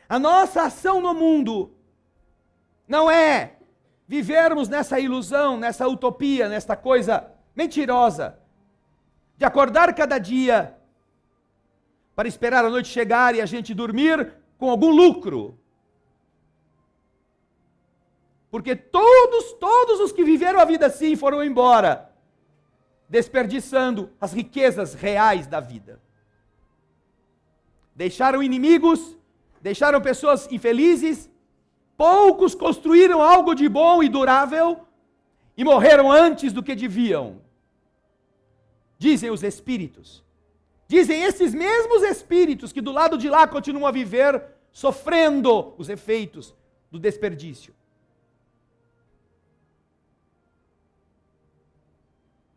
A nossa ação no mundo não é vivermos nessa ilusão, nessa utopia, nessa coisa mentirosa, de acordar cada dia para esperar a noite chegar e a gente dormir com algum lucro. Porque todos os que viveram a vida assim foram embora, desperdiçando as riquezas reais da vida. Deixaram inimigos, deixaram pessoas infelizes, poucos construíram algo de bom e durável e morreram antes do que deviam. Dizem os espíritos. Dizem esses mesmos espíritos que do lado de lá continuam a viver, sofrendo os efeitos do desperdício.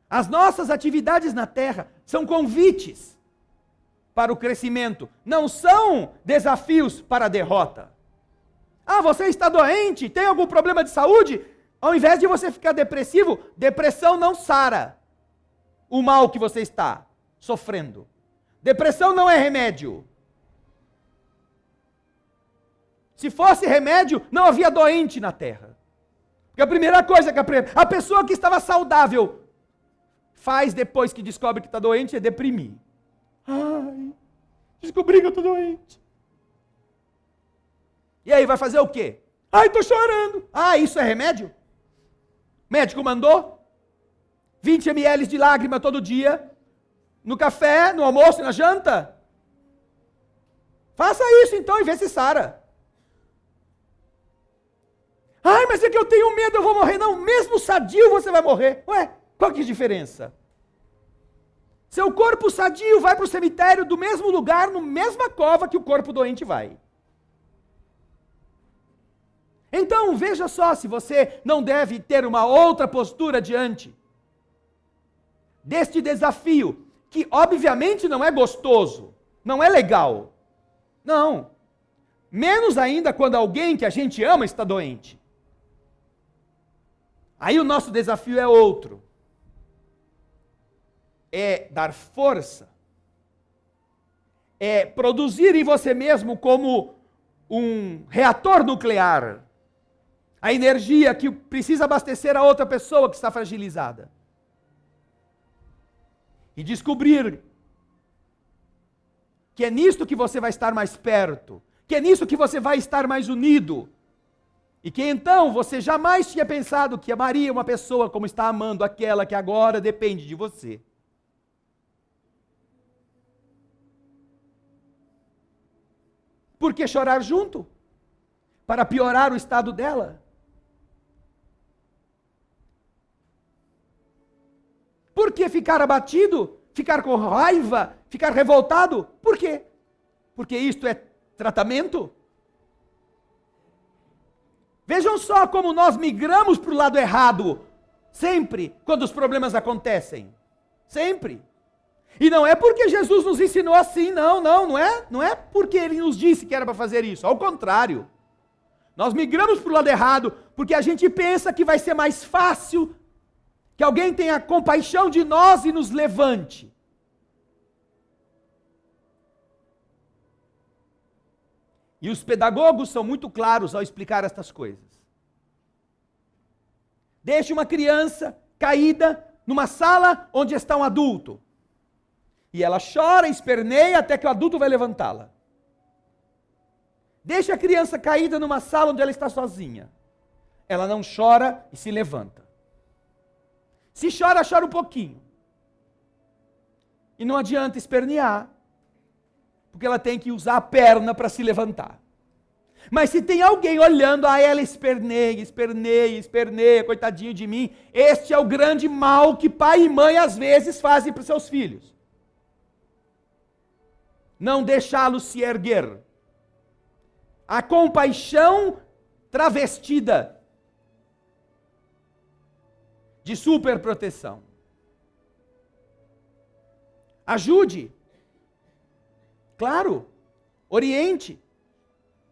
As nossas atividades na terra são convites para o crescimento, não são desafios para a derrota. Ah, você está doente, tem algum problema de saúde? Ao invés de você ficar depressivo, depressão não sara o mal que você está sofrendo. Depressão não é remédio. Se fosse remédio, não havia doente na terra. Porque a primeira coisa que a pessoa que estava saudável faz depois que descobre que está doente é deprimir. Ai, descobri que eu estou doente. E aí vai fazer o quê? Ai, estou chorando. Ah, isso é remédio? Médico mandou? 20 ml de lágrima todo dia, no café, no almoço e na janta? Faça isso então e vê se sara. Ai, mas é que eu tenho medo, eu vou morrer. Não, mesmo sadio você vai morrer. Ué, qual que é a diferença? Seu corpo sadio vai para o cemitério do mesmo lugar, na mesma cova que o corpo doente vai. Então, veja só se você não deve ter uma outra postura diante deste desafio, que obviamente não é gostoso, não é legal. Não. Menos ainda quando alguém que a gente ama está doente. Aí o nosso desafio é outro. É dar força. É produzir em você mesmo como um reator nuclear a energia que precisa abastecer a outra pessoa que está fragilizada. E descobrir que é nisto que você vai estar mais perto, que é nisso que você vai estar mais unido, e que então você jamais tinha pensado que amaria uma pessoa como está amando aquela que agora depende de você. Por que chorar junto? Para piorar o estado dela? por que ficar abatido, ficar com raiva, ficar revoltado. Por quê? Porque isto é tratamento? Vejam só como nós migramos para o lado errado, sempre, quando os problemas acontecem. Sempre. E não é porque Jesus nos ensinou assim, não é porque Ele nos disse que era para fazer isso, ao contrário. Nós migramos para o lado errado, porque a gente pensa que vai ser mais fácil, que alguém tenha compaixão de nós e nos levante. E os pedagogos são muito claros ao explicar estas coisas. Deixe uma criança caída numa sala onde está um adulto. E ela chora, esperneia até que o adulto vai levantá-la. Deixe a criança caída numa sala onde ela está sozinha. Ela não chora e se levanta. Se chora, chora um pouquinho. E não adianta espernear, porque ela tem que usar a perna para se levantar. Mas se tem alguém olhando, ela esperneia, coitadinho de mim, este é o grande mal que pai e mãe às vezes fazem para os seus filhos. Não deixá-los se erguer. A compaixão travestida de superproteção. Ajude. Claro. Oriente.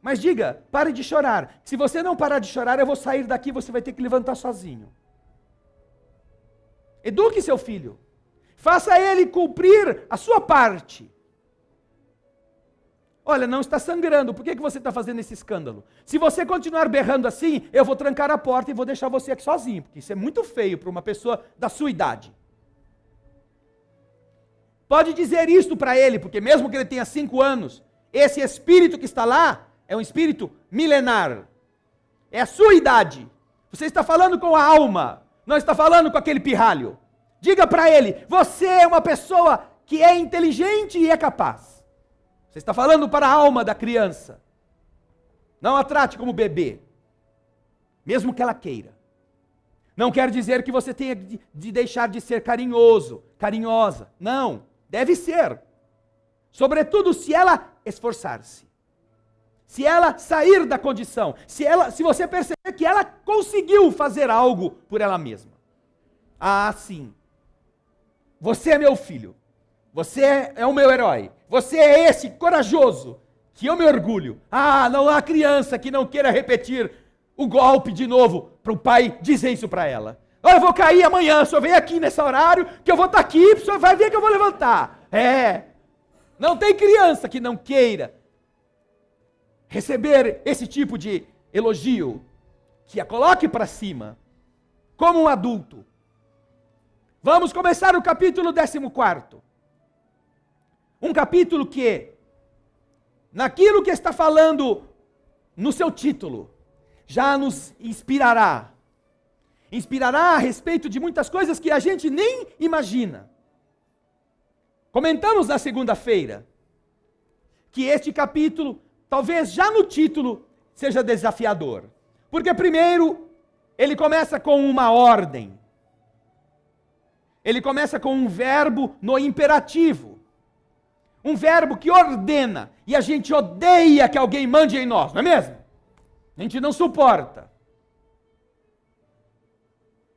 Mas diga, pare de chorar. Se você não parar de chorar, eu vou sair daqui, você vai ter que levantar sozinho. Eduque seu filho. Faça ele cumprir a sua parte. Olha, não está sangrando, por que você está fazendo esse escândalo? Se você continuar berrando assim, eu vou trancar a porta e vou deixar você aqui sozinho, porque isso é muito feio para uma pessoa da sua idade. Pode dizer isto para ele, porque mesmo que ele tenha 5 anos, esse espírito que está lá é um espírito milenar. É a sua idade. Você está falando com a alma, não está falando com aquele pirralho. Diga para ele, você é uma pessoa que é inteligente e é capaz. Você está falando para a alma da criança. Não a trate como bebê. Mesmo que ela queira. Não quer dizer que você tenha de deixar de ser carinhoso, carinhosa. Não, deve ser. Sobretudo se ela esforçar-se. Se ela sair da condição. Se você perceber que ela conseguiu fazer algo por ela mesma. Ah, sim. Você é meu filho. Você é o meu herói. Você é esse corajoso que eu me orgulho. Ah, não há criança que não queira repetir o golpe de novo para o pai dizer isso para ela. Eu vou cair amanhã, o senhor vem aqui nesse horário que eu vou estar aqui, o senhor vai ver que eu vou levantar. Não tem criança que não queira receber esse tipo de elogio, que a coloque para cima, como um adulto. Vamos começar o capítulo 14. Um capítulo que, naquilo que está falando no seu título, já nos inspirará. Inspirará a respeito de muitas coisas que a gente nem imagina. Comentamos na segunda-feira que este capítulo, talvez já no título, seja desafiador. Porque primeiro, ele começa com uma ordem. Ele começa com um verbo no imperativo. Um verbo que ordena, e a gente odeia que alguém mande em nós, não é mesmo? A gente não suporta.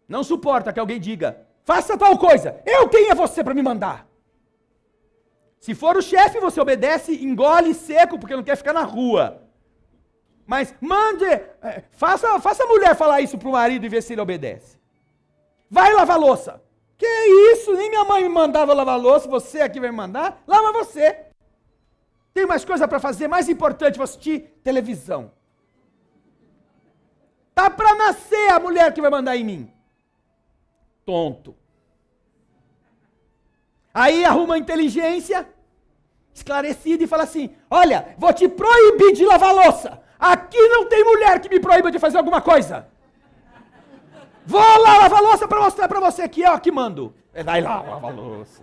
Não suporta que alguém diga, faça tal coisa. Quem é você para me mandar? Se for o chefe, você obedece, engole seco, porque não quer ficar na rua. Mas mande, faça a mulher falar isso para o marido e ver se ele obedece. Vai lavar louça. Que isso? Nem minha mãe me mandava lavar louça, você aqui vai me mandar? Lava você. Tem mais coisa para fazer, mais importante, vou assistir televisão. Tá para nascer a mulher que vai mandar em mim. Tonto. Aí arruma a inteligência esclarecida e fala assim, olha, vou te proibir de lavar louça. Aqui não tem mulher que me proíba de fazer alguma coisa. Vou lá lavar louça para mostrar para você que eu que mando. Vai lá lavar louça.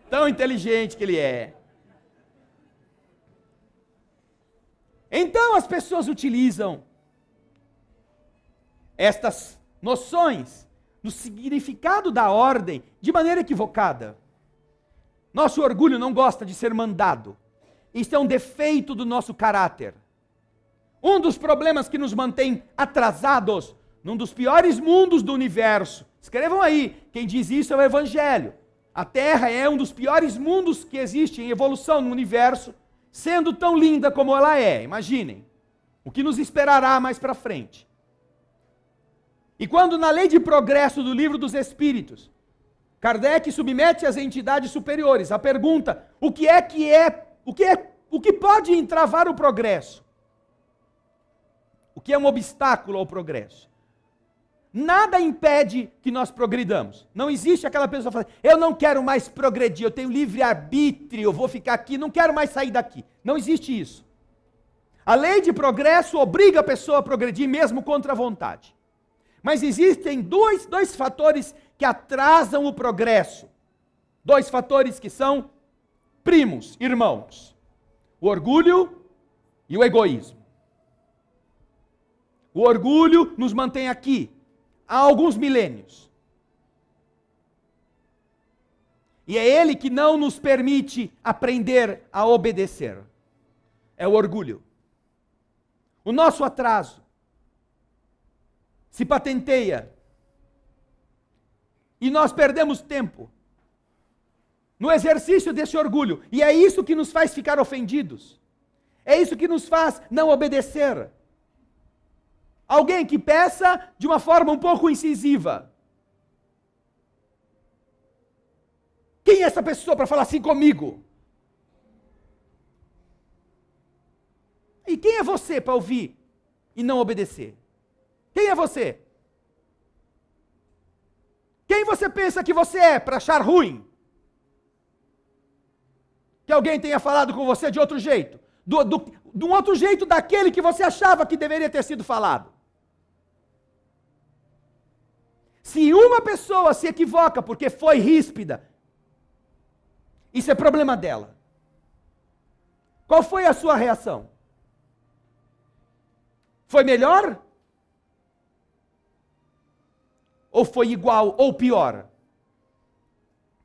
Tão inteligente que ele é. Então as pessoas utilizam estas noções no significado da ordem de maneira equivocada. Nosso orgulho não gosta de ser mandado. Isso é um defeito do nosso caráter. Um dos problemas que nos mantém atrasados num dos piores mundos do universo. Escrevam aí, quem diz isso é o Evangelho. A Terra é um dos piores mundos que existe em evolução no universo, sendo tão linda como ela é. Imaginem o que nos esperará mais para frente. E quando na lei de progresso do Livro dos Espíritos, Kardec submete as entidades superiores a pergunta: o que pode entravar o progresso? O que é um obstáculo ao progresso? Nada impede que nós progridamos. Não existe aquela pessoa falando: eu não quero mais progredir, eu tenho livre-arbítrio, eu vou ficar aqui, não quero mais sair daqui. Não existe isso. A lei de progresso obriga a pessoa a progredir mesmo contra a vontade. Mas existem dois fatores que atrasam o progresso. Dois fatores que são primos, irmãos: o orgulho e o egoísmo. O orgulho nos mantém aqui há alguns milênios. E é ele que não nos permite aprender a obedecer. É o orgulho. O nosso atraso se patenteia e nós perdemos tempo no exercício desse orgulho. E é isso que nos faz ficar ofendidos. É isso que nos faz não obedecer. Alguém que peça de uma forma um pouco incisiva. Quem é essa pessoa para falar assim comigo? E quem é você para ouvir e não obedecer? Quem é você? Quem você pensa que você é para achar ruim? Que alguém tenha falado com você de outro jeito? De um outro jeito daquele que você achava que deveria ter sido falado. Se uma pessoa se equivoca porque foi ríspida, isso é problema dela. Qual foi a sua reação? Foi melhor? Ou foi igual ou pior?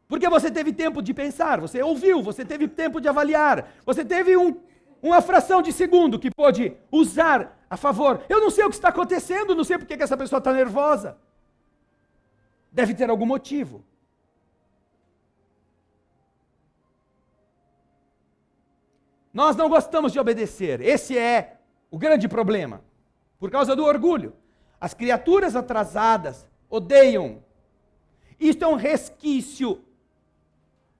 Porque você teve tempo de pensar, você ouviu, você teve tempo de avaliar, você teve uma fração de segundo que pôde usar a favor. Eu não sei o que está acontecendo, não sei porque que essa pessoa está nervosa. Deve ter algum motivo. Nós não gostamos de obedecer. Esse é o grande problema. Por causa do orgulho. As criaturas atrasadas odeiam. Isto é um resquício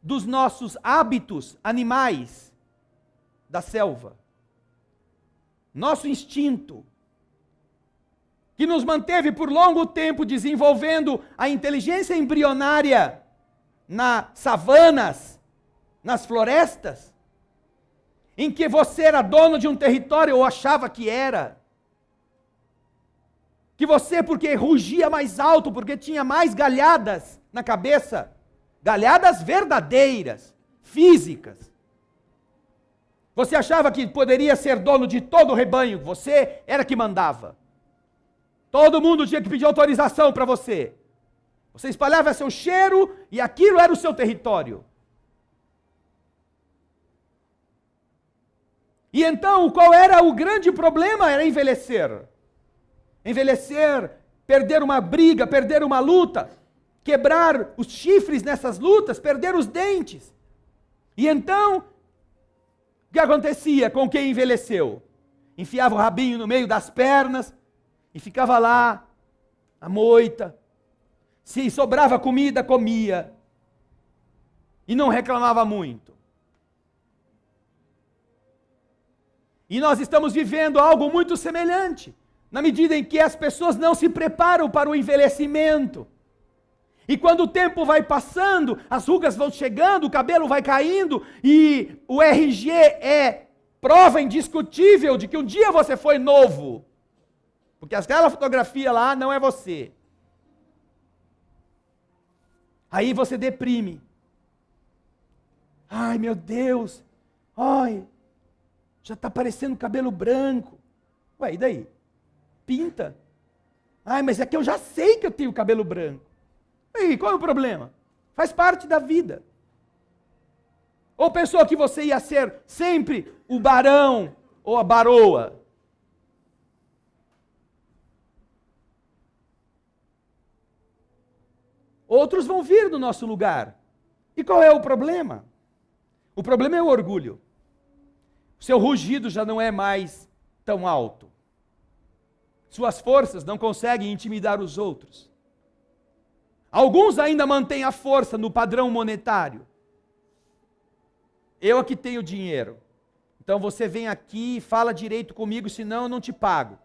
dos nossos hábitos animais da selva. Nosso instinto, que nos manteve por longo tempo desenvolvendo a inteligência embrionária nas savanas, nas florestas, em que você era dono de um território ou achava que era. Que você, porque rugia mais alto, porque tinha mais galhadas na cabeça, galhadas verdadeiras, físicas. Você achava que poderia ser dono de todo o rebanho, você era que mandava. Todo mundo tinha que pedir autorização para você. Você espalhava seu cheiro e aquilo era o seu território. E então, qual era o grande problema? Era envelhecer. Envelhecer, perder uma briga, perder uma luta, quebrar os chifres nessas lutas, perder os dentes. E então, o que acontecia com quem envelheceu? Enfiava o rabinho no meio das pernas e ficava lá, a moita. Se sobrava comida, comia. E não reclamava muito. E nós estamos vivendo algo muito semelhante, na medida em que as pessoas não se preparam para o envelhecimento. E quando o tempo vai passando, as rugas vão chegando, o cabelo vai caindo, e o RG é prova indiscutível de que um dia você foi novo. Porque aquela fotografia lá não é você. Aí você deprime. Ai, meu Deus. Ai, já está parecendo cabelo branco. Ué, e daí? Pinta. Ai, mas é que eu já sei que eu tenho cabelo branco. E qual é o problema? Faz parte da vida. Ou pensou que você ia ser sempre o barão ou a baroa? Outros vão vir no nosso lugar. E qual é o problema? O problema é o orgulho. O seu rugido já não é mais tão alto. Suas forças não conseguem intimidar os outros. Alguns ainda mantêm a força no padrão monetário. Eu aqui tenho dinheiro. Então você vem aqui e fala direito comigo, senão eu não te pago.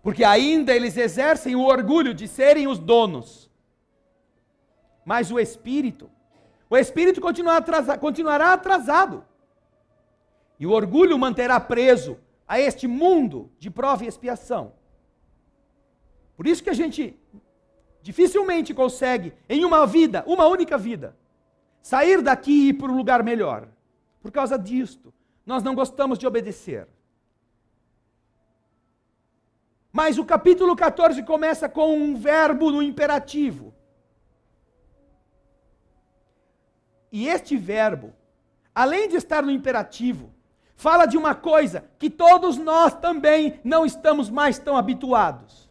Porque ainda eles exercem o orgulho de serem os donos. Mas o espírito continuará atrasado. E o orgulho manterá preso a este mundo de prova e expiação. Por isso que a gente dificilmente consegue, em uma única vida, sair daqui e ir para um lugar melhor. Por causa disto, nós não gostamos de obedecer. Mas o capítulo 14 começa com um verbo no imperativo. E este verbo, além de estar no imperativo, fala de uma coisa que todos nós também não estamos mais tão habituados.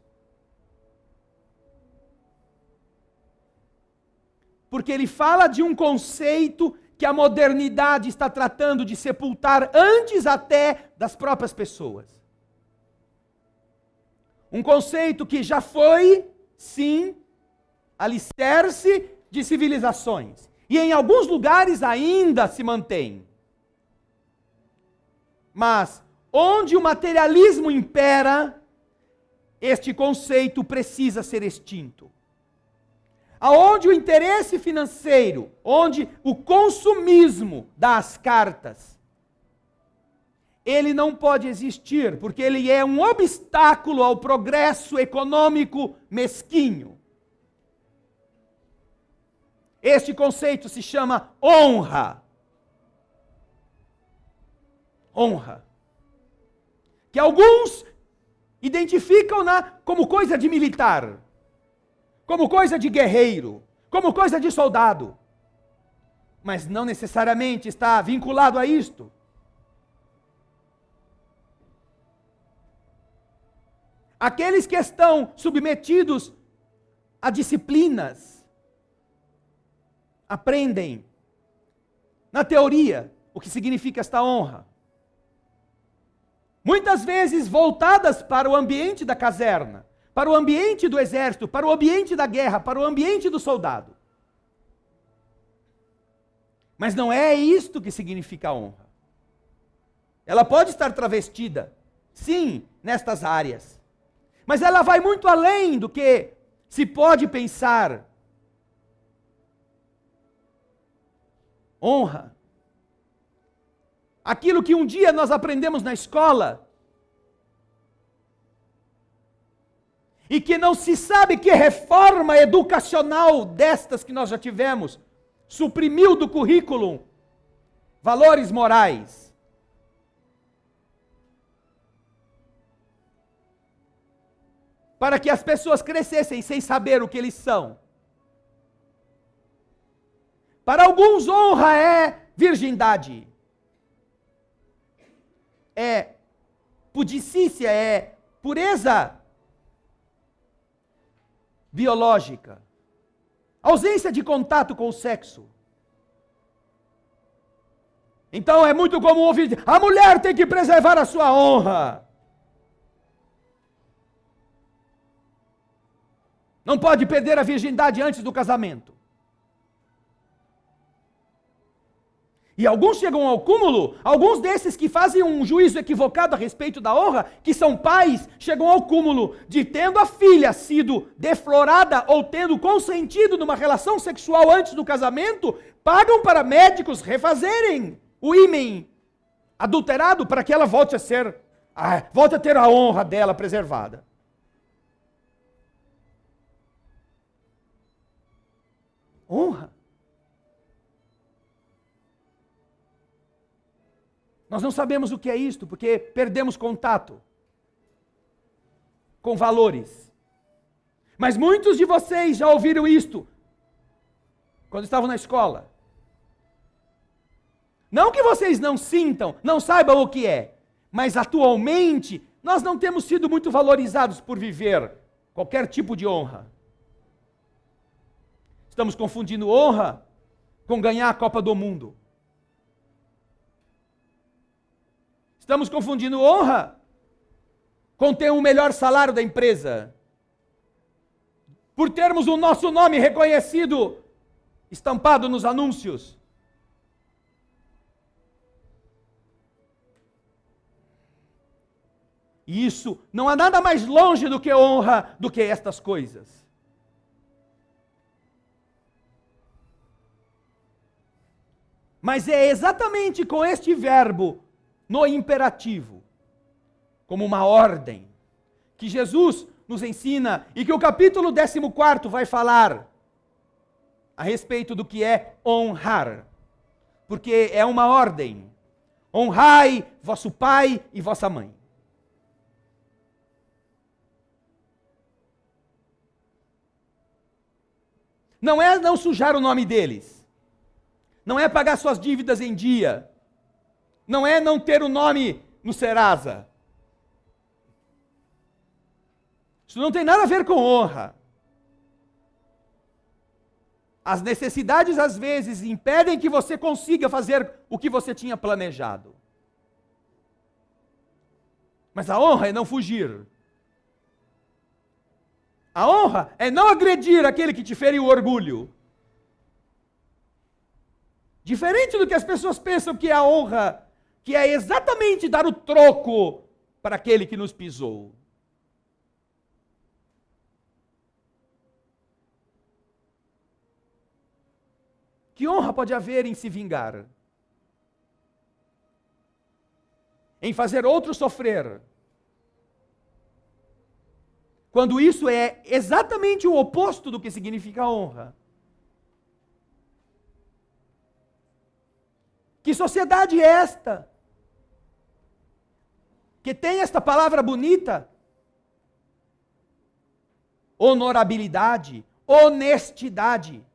Porque ele fala de um conceito que a modernidade está tratando de sepultar antes até das próprias pessoas. Um conceito que já foi, sim, alicerce de civilizações. E em alguns lugares ainda se mantém. Mas, onde o materialismo impera, este conceito precisa ser extinto. Aonde o interesse financeiro, onde o consumismo dá as cartas, ele não pode existir, porque ele é um obstáculo ao progresso econômico mesquinho. Este conceito se chama honra. Honra. Que alguns identificam como coisa de militar, como coisa de guerreiro, como coisa de soldado. Mas não necessariamente está vinculado a isto. Aqueles que estão submetidos a disciplinas, aprendem, na teoria, o que significa esta honra. Muitas vezes voltadas para o ambiente da caserna, para o ambiente do exército, para o ambiente da guerra, para o ambiente do soldado. Mas não é isto que significa a honra. Ela pode estar travestida, sim, nestas áreas. Mas ela vai muito além do que se pode pensar. Honra. Aquilo que um dia nós aprendemos na escola, e que não se sabe que reforma educacional destas que nós já tivemos, suprimiu do currículo valores morais. Para que as pessoas crescessem sem saber o que eles são. Para alguns, honra é virgindade. É pudicícia, é pureza biológica. Ausência de contato com o sexo. Então é muito comum ouvir, a mulher tem que preservar a sua honra. Não pode perder a virgindade antes do casamento. E alguns chegam ao cúmulo, alguns desses que fazem um juízo equivocado a respeito da honra, que são pais, chegam ao cúmulo de, tendo a filha sido deflorada ou tendo consentido numa relação sexual antes do casamento, pagam para médicos refazerem o ímen adulterado para que ela volte a ter a honra dela preservada. Honra. Nós não sabemos o que é isto, porque perdemos contato com valores. Mas muitos de vocês já ouviram isto quando estavam na escola. Não que vocês não sintam, não saibam o que é, mas atualmente nós não temos sido muito valorizados por viver qualquer tipo de honra. Estamos confundindo honra com ganhar a Copa do Mundo. Estamos confundindo honra com ter o melhor salário da empresa. Por termos o nosso nome reconhecido, estampado nos anúncios. E isso não há nada mais longe do que honra do que estas coisas. Mas é exatamente com este verbo, no imperativo, como uma ordem, que Jesus nos ensina e que o capítulo 14 vai falar a respeito do que é honrar. Porque é uma ordem. Honrai vosso pai e vossa mãe. Não é não sujar o nome deles. Não é pagar suas dívidas em dia. Não é não ter o nome no Serasa. Isso não tem nada a ver com honra. As necessidades, às vezes, impedem que você consiga fazer o que você tinha planejado. Mas a honra é não fugir. A honra é não agredir aquele que te feriu o orgulho. Diferente do que as pessoas pensam que é a honra, que é exatamente dar o troco para aquele que nos pisou. Que honra pode haver em se vingar? Em fazer outro sofrer? Quando isso é exatamente o oposto do que significa honra. Que sociedade é esta? Que tem esta palavra bonita? Honorabilidade, honestidade,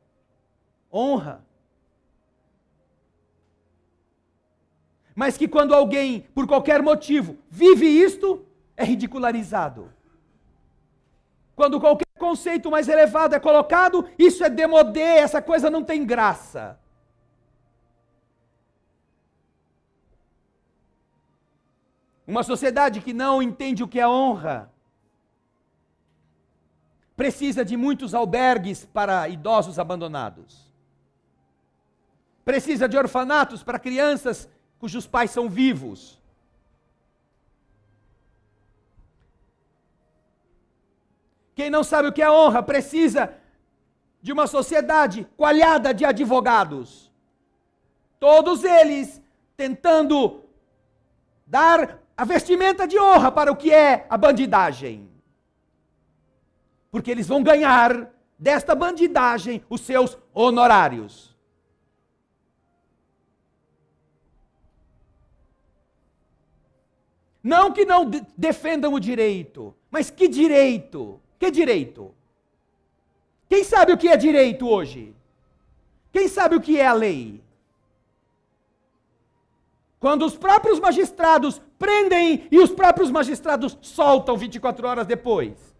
honra. Mas que quando alguém, por qualquer motivo, vive isto, é ridicularizado. Quando qualquer conceito mais elevado é colocado, isso é demodé, essa coisa não tem graça. Uma sociedade que não entende o que é honra, precisa de muitos albergues para idosos abandonados. Precisa de orfanatos para crianças cujos pais são vivos. Quem não sabe o que é honra precisa de uma sociedade coalhada de advogados. Todos eles tentando dar a vestimenta de honra para o que é a bandidagem. Porque eles vão ganhar desta bandidagem os seus honorários. Não que não defendam o direito, mas que direito? Que direito? Quem sabe o que é direito hoje? Quem sabe o que é a lei? Quando os próprios magistrados prendem e os próprios magistrados soltam 24 horas depois.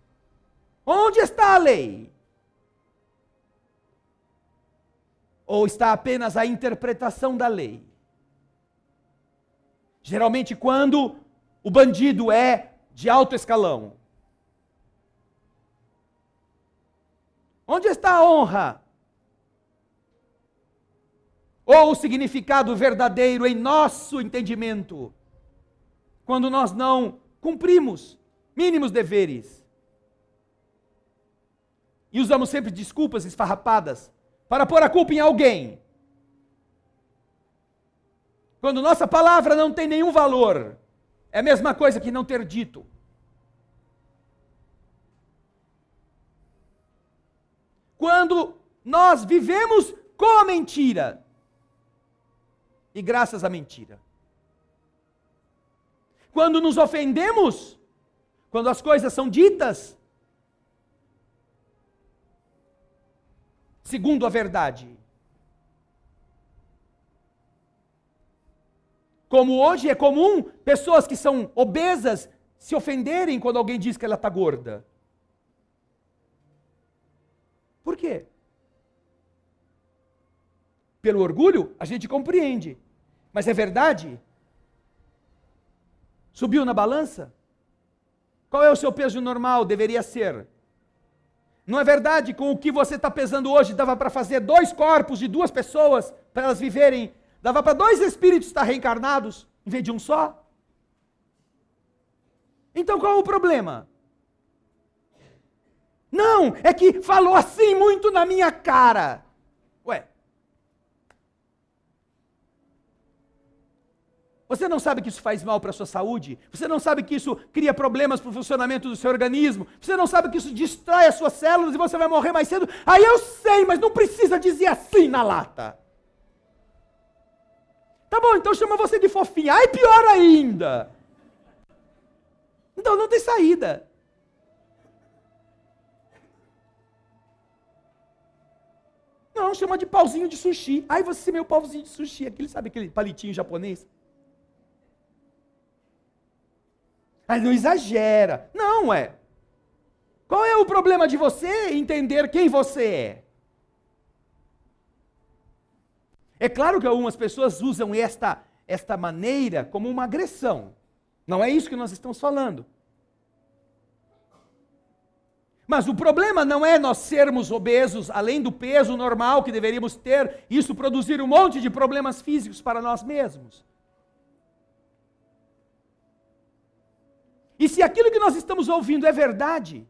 Onde está a lei? Ou está apenas a interpretação da lei? Geralmente quando o bandido é de alto escalão. Onde está a honra? Ou o significado verdadeiro em nosso entendimento? Quando nós não cumprimos mínimos deveres. E usamos sempre desculpas esfarrapadas para pôr a culpa em alguém. Quando nossa palavra não tem nenhum valor, é a mesma coisa que não ter dito. Quando nós vivemos com a mentira e graças à mentira. Quando nos ofendemos quando as coisas são ditas segundo a verdade. Como hoje é comum pessoas que são obesas se ofenderem quando alguém diz que ela está gorda. Por quê? Pelo orgulho, a gente compreende. Mas é verdade? Subiu na balança? Qual é o seu peso normal? Deveria ser. Não é verdade? Com o que você está pesando hoje, dava para fazer 2 corpos de 2 pessoas, para elas viverem. Dava para 2 espíritos estar reencarnados, em vez de um só? Então qual é o problema? Não, é que falou assim muito na minha cara. Ué. Você não sabe que isso faz mal para a sua saúde? Você não sabe que isso cria problemas para o funcionamento do seu organismo? Você não sabe que isso destrói as suas células e você vai morrer mais cedo? Aí eu sei, mas não precisa dizer assim na lata. Tá bom, então chama você de fofinha. Ai, pior ainda. Então não tem saída. Não, chama de pauzinho de sushi. Ai, você é meu pauzinho de sushi. Sabe aquele palitinho japonês? Mas não exagera. Não é. Qual é o problema de você entender quem você é? É claro que algumas pessoas usam esta maneira como uma agressão. Não é isso que nós estamos falando. Mas o problema não é nós sermos obesos, além do peso normal que deveríamos ter, isso produzir um monte de problemas físicos para nós mesmos. E se aquilo que nós estamos ouvindo é verdade,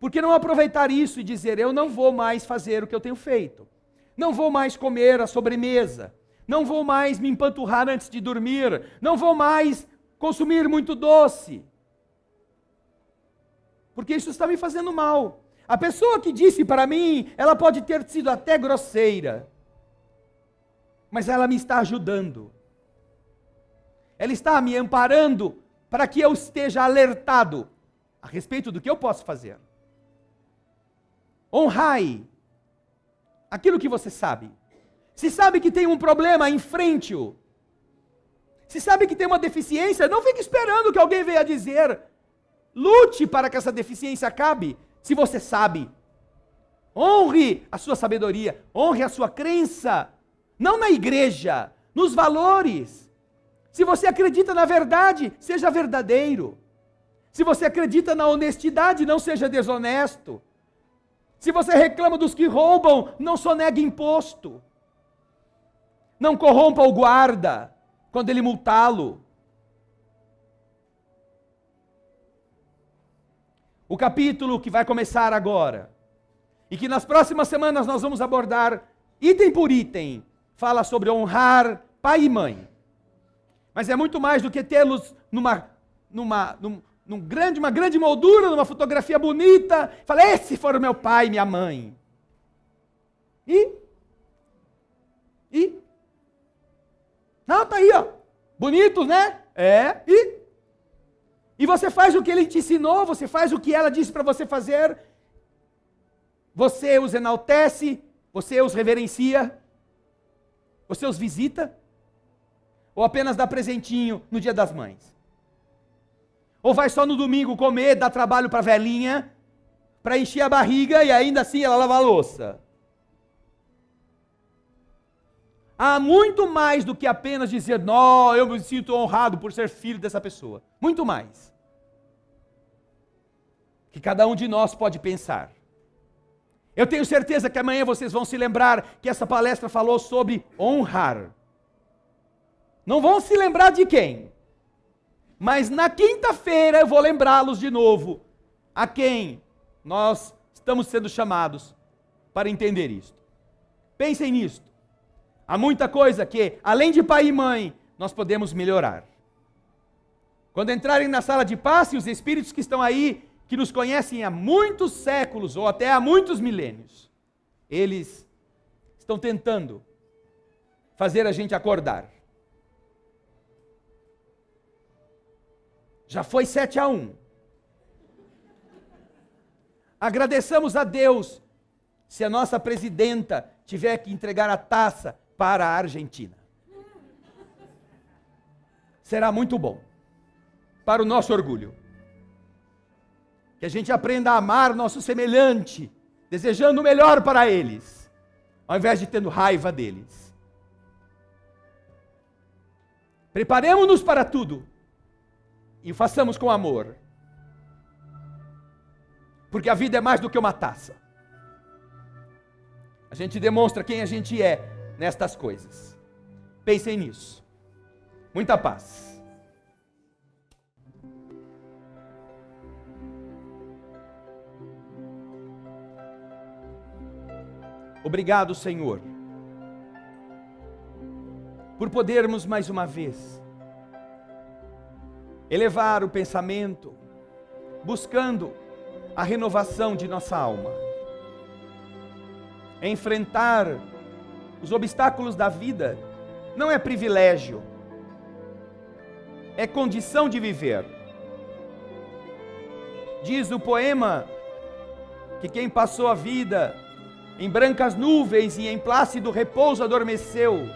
por que não aproveitar isso e dizer, eu não vou mais fazer o que eu tenho feito? Não vou mais comer a sobremesa. Não vou mais me empanturrar antes de dormir. Não vou mais consumir muito doce. Porque isso está me fazendo mal. A pessoa que disse para mim, ela pode ter sido até grosseira, mas ela me está ajudando. Ela está me amparando para que eu esteja alertado a respeito do que eu posso fazer. Honrai aquilo que você sabe. Se sabe que tem um problema, enfrente-o. Se sabe que tem uma deficiência, não fique esperando que alguém venha dizer. Lute para que essa deficiência acabe, se você sabe. Honre a sua sabedoria, honre a sua crença. Não na igreja, nos valores. Se você acredita na verdade, seja verdadeiro. Se você acredita na honestidade, não seja desonesto. Se você reclama dos que roubam, não sonegue imposto. Não corrompa o guarda quando ele multá-lo. O capítulo que vai começar agora, e que nas próximas semanas nós vamos abordar item por item, fala sobre honrar pai e mãe. Mas é muito mais do que tê-los numa grande moldura, numa fotografia bonita. Fala, esse foram meu pai e minha mãe. E? Não, tá aí, ó. Bonitos, né? É. E você faz o que ele te ensinou, você faz o que ela disse para você fazer. Você os enaltece, você os reverencia, você os visita. Ou apenas dá presentinho no Dia das Mães? Ou vai só no domingo comer, dá trabalho para a velhinha, para encher a barriga e ainda assim ela lava a louça? Há muito mais do que apenas dizer, não, eu me sinto honrado por ser filho dessa pessoa. Muito mais. Que cada um de nós pode pensar. Eu tenho certeza que amanhã vocês vão se lembrar que essa palestra falou sobre honrar. Não vão se lembrar de quem? Mas na quinta-feira eu vou lembrá-los de novo a quem nós estamos sendo chamados para entender isto. Pensem nisto. Há muita coisa que, além de pai e mãe, nós podemos melhorar. Quando entrarem na sala de passe, os espíritos que estão aí, que nos conhecem há muitos séculos ou até há muitos milênios, eles estão tentando fazer a gente acordar. Já foi 7-1. Agradeçamos a Deus se a nossa presidenta tiver que entregar a taça para a Argentina. Será muito bom, para o nosso orgulho. Que a gente aprenda a amar nosso semelhante, desejando o melhor para eles, ao invés de tendo raiva deles. Preparemos-nos para tudo e façamos com amor. Porque a vida é mais do que uma taça. A gente demonstra quem a gente é nestas coisas. Pensem nisso. Muita paz. Obrigado, Senhor, por podermos mais uma vez elevar o pensamento, buscando a renovação de nossa alma, enfrentar os obstáculos da vida. Não é privilégio, é condição de viver. Diz o poema que quem passou a vida em brancas nuvens e em plácido repouso adormeceu.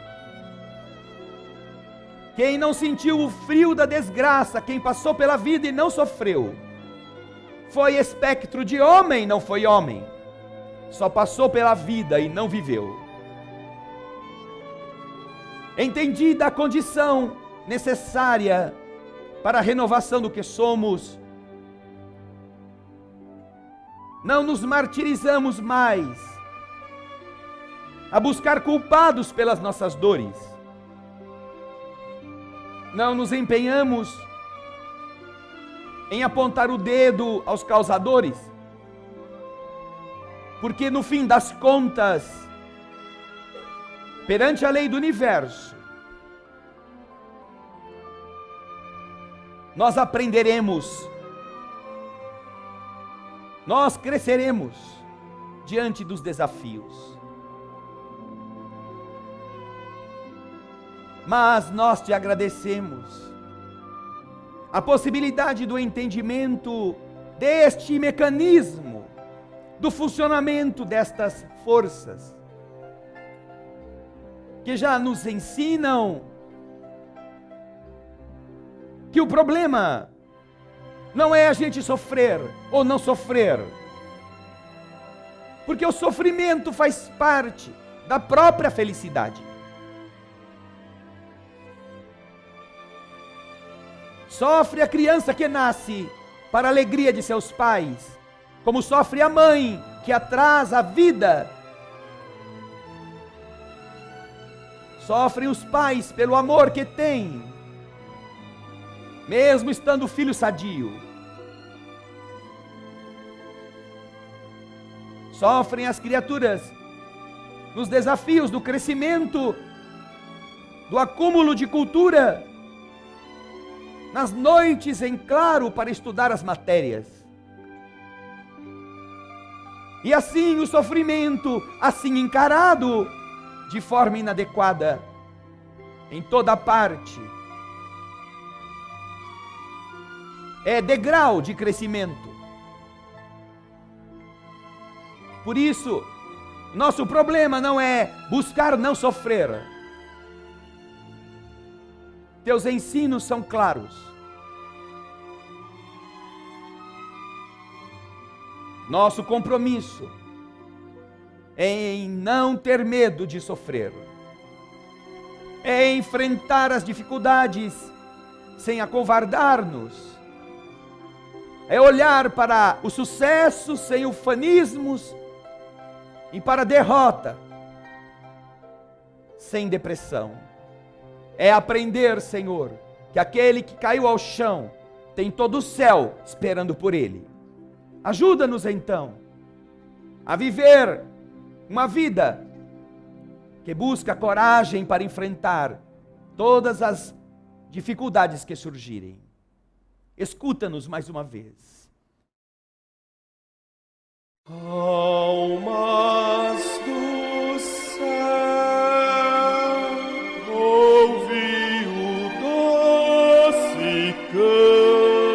Quem não sentiu o frio da desgraça, quem passou pela vida e não sofreu, foi espectro de homem, não foi homem. Só passou pela vida e não viveu. Entendida a condição necessária para a renovação do que somos, não nos martirizamos mais a buscar culpados pelas nossas dores. Não nos empenhamos em apontar o dedo aos causadores, porque no fim das contas, perante a lei do universo, nós aprenderemos, nós cresceremos diante dos desafios. Mas nós te agradecemos a possibilidade do entendimento deste mecanismo, do funcionamento destas forças, que já nos ensinam que o problema não é a gente sofrer ou não sofrer, porque o sofrimento faz parte da própria felicidade. Sofre a criança que nasce para a alegria de seus pais, como sofre a mãe que atrasa a vida. Sofrem os pais pelo amor que têm, mesmo estando o filho sadio. Sofrem as criaturas nos desafios do crescimento, do acúmulo de cultura, nas noites em claro para estudar as matérias. E assim o sofrimento, assim encarado de forma inadequada, em toda parte, é degrau de crescimento. Por isso, nosso problema não é buscar não sofrer. Teus ensinos são claros. Nosso compromisso é em não ter medo de sofrer, é enfrentar as dificuldades sem acovardar-nos, é olhar para o sucesso sem ufanismos e para a derrota sem depressão. É aprender, Senhor, que aquele que caiu ao chão tem todo o céu esperando por ele. Ajuda-nos então a viver uma vida que busca coragem para enfrentar todas as dificuldades que surgirem. Escuta-nos mais uma vez. Almas do céu, ouvi o doce canto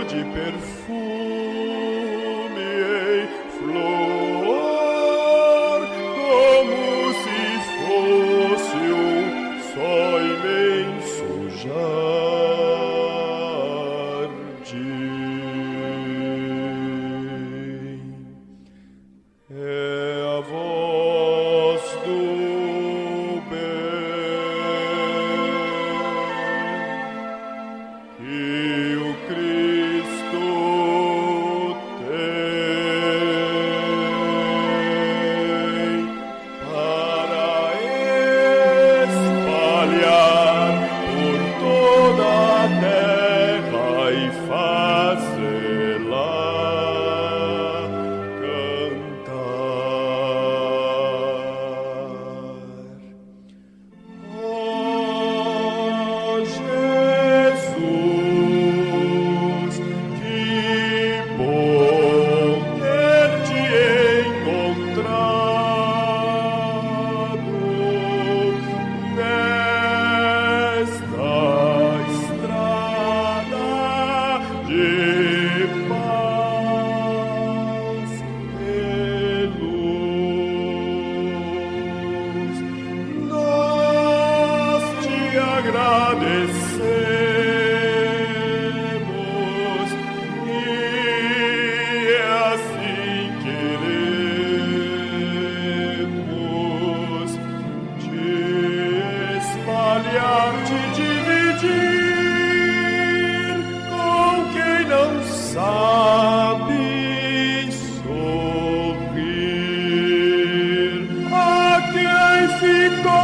de perfume em flor, como se fosse só imenso jardim. É a voz do bem que o Cristo tem para espalhar por toda a terra e fazê-la cantar. Oh, Jesus, que bom ter-te encontrado nesta estrada de paz e luz. Nós te agradecemos e assim queremos te espalhar, te dividir com quem não sabe sorrir, a quem ficou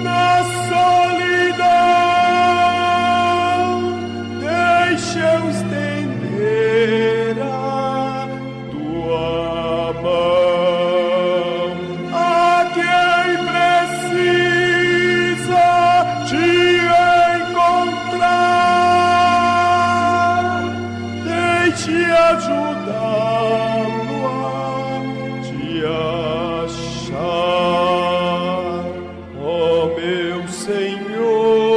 na solidão. Deixa eu estender a tua mão a quem precisa te encontrar. Deixe ajudá-lo a te achar, ó meu Senhor.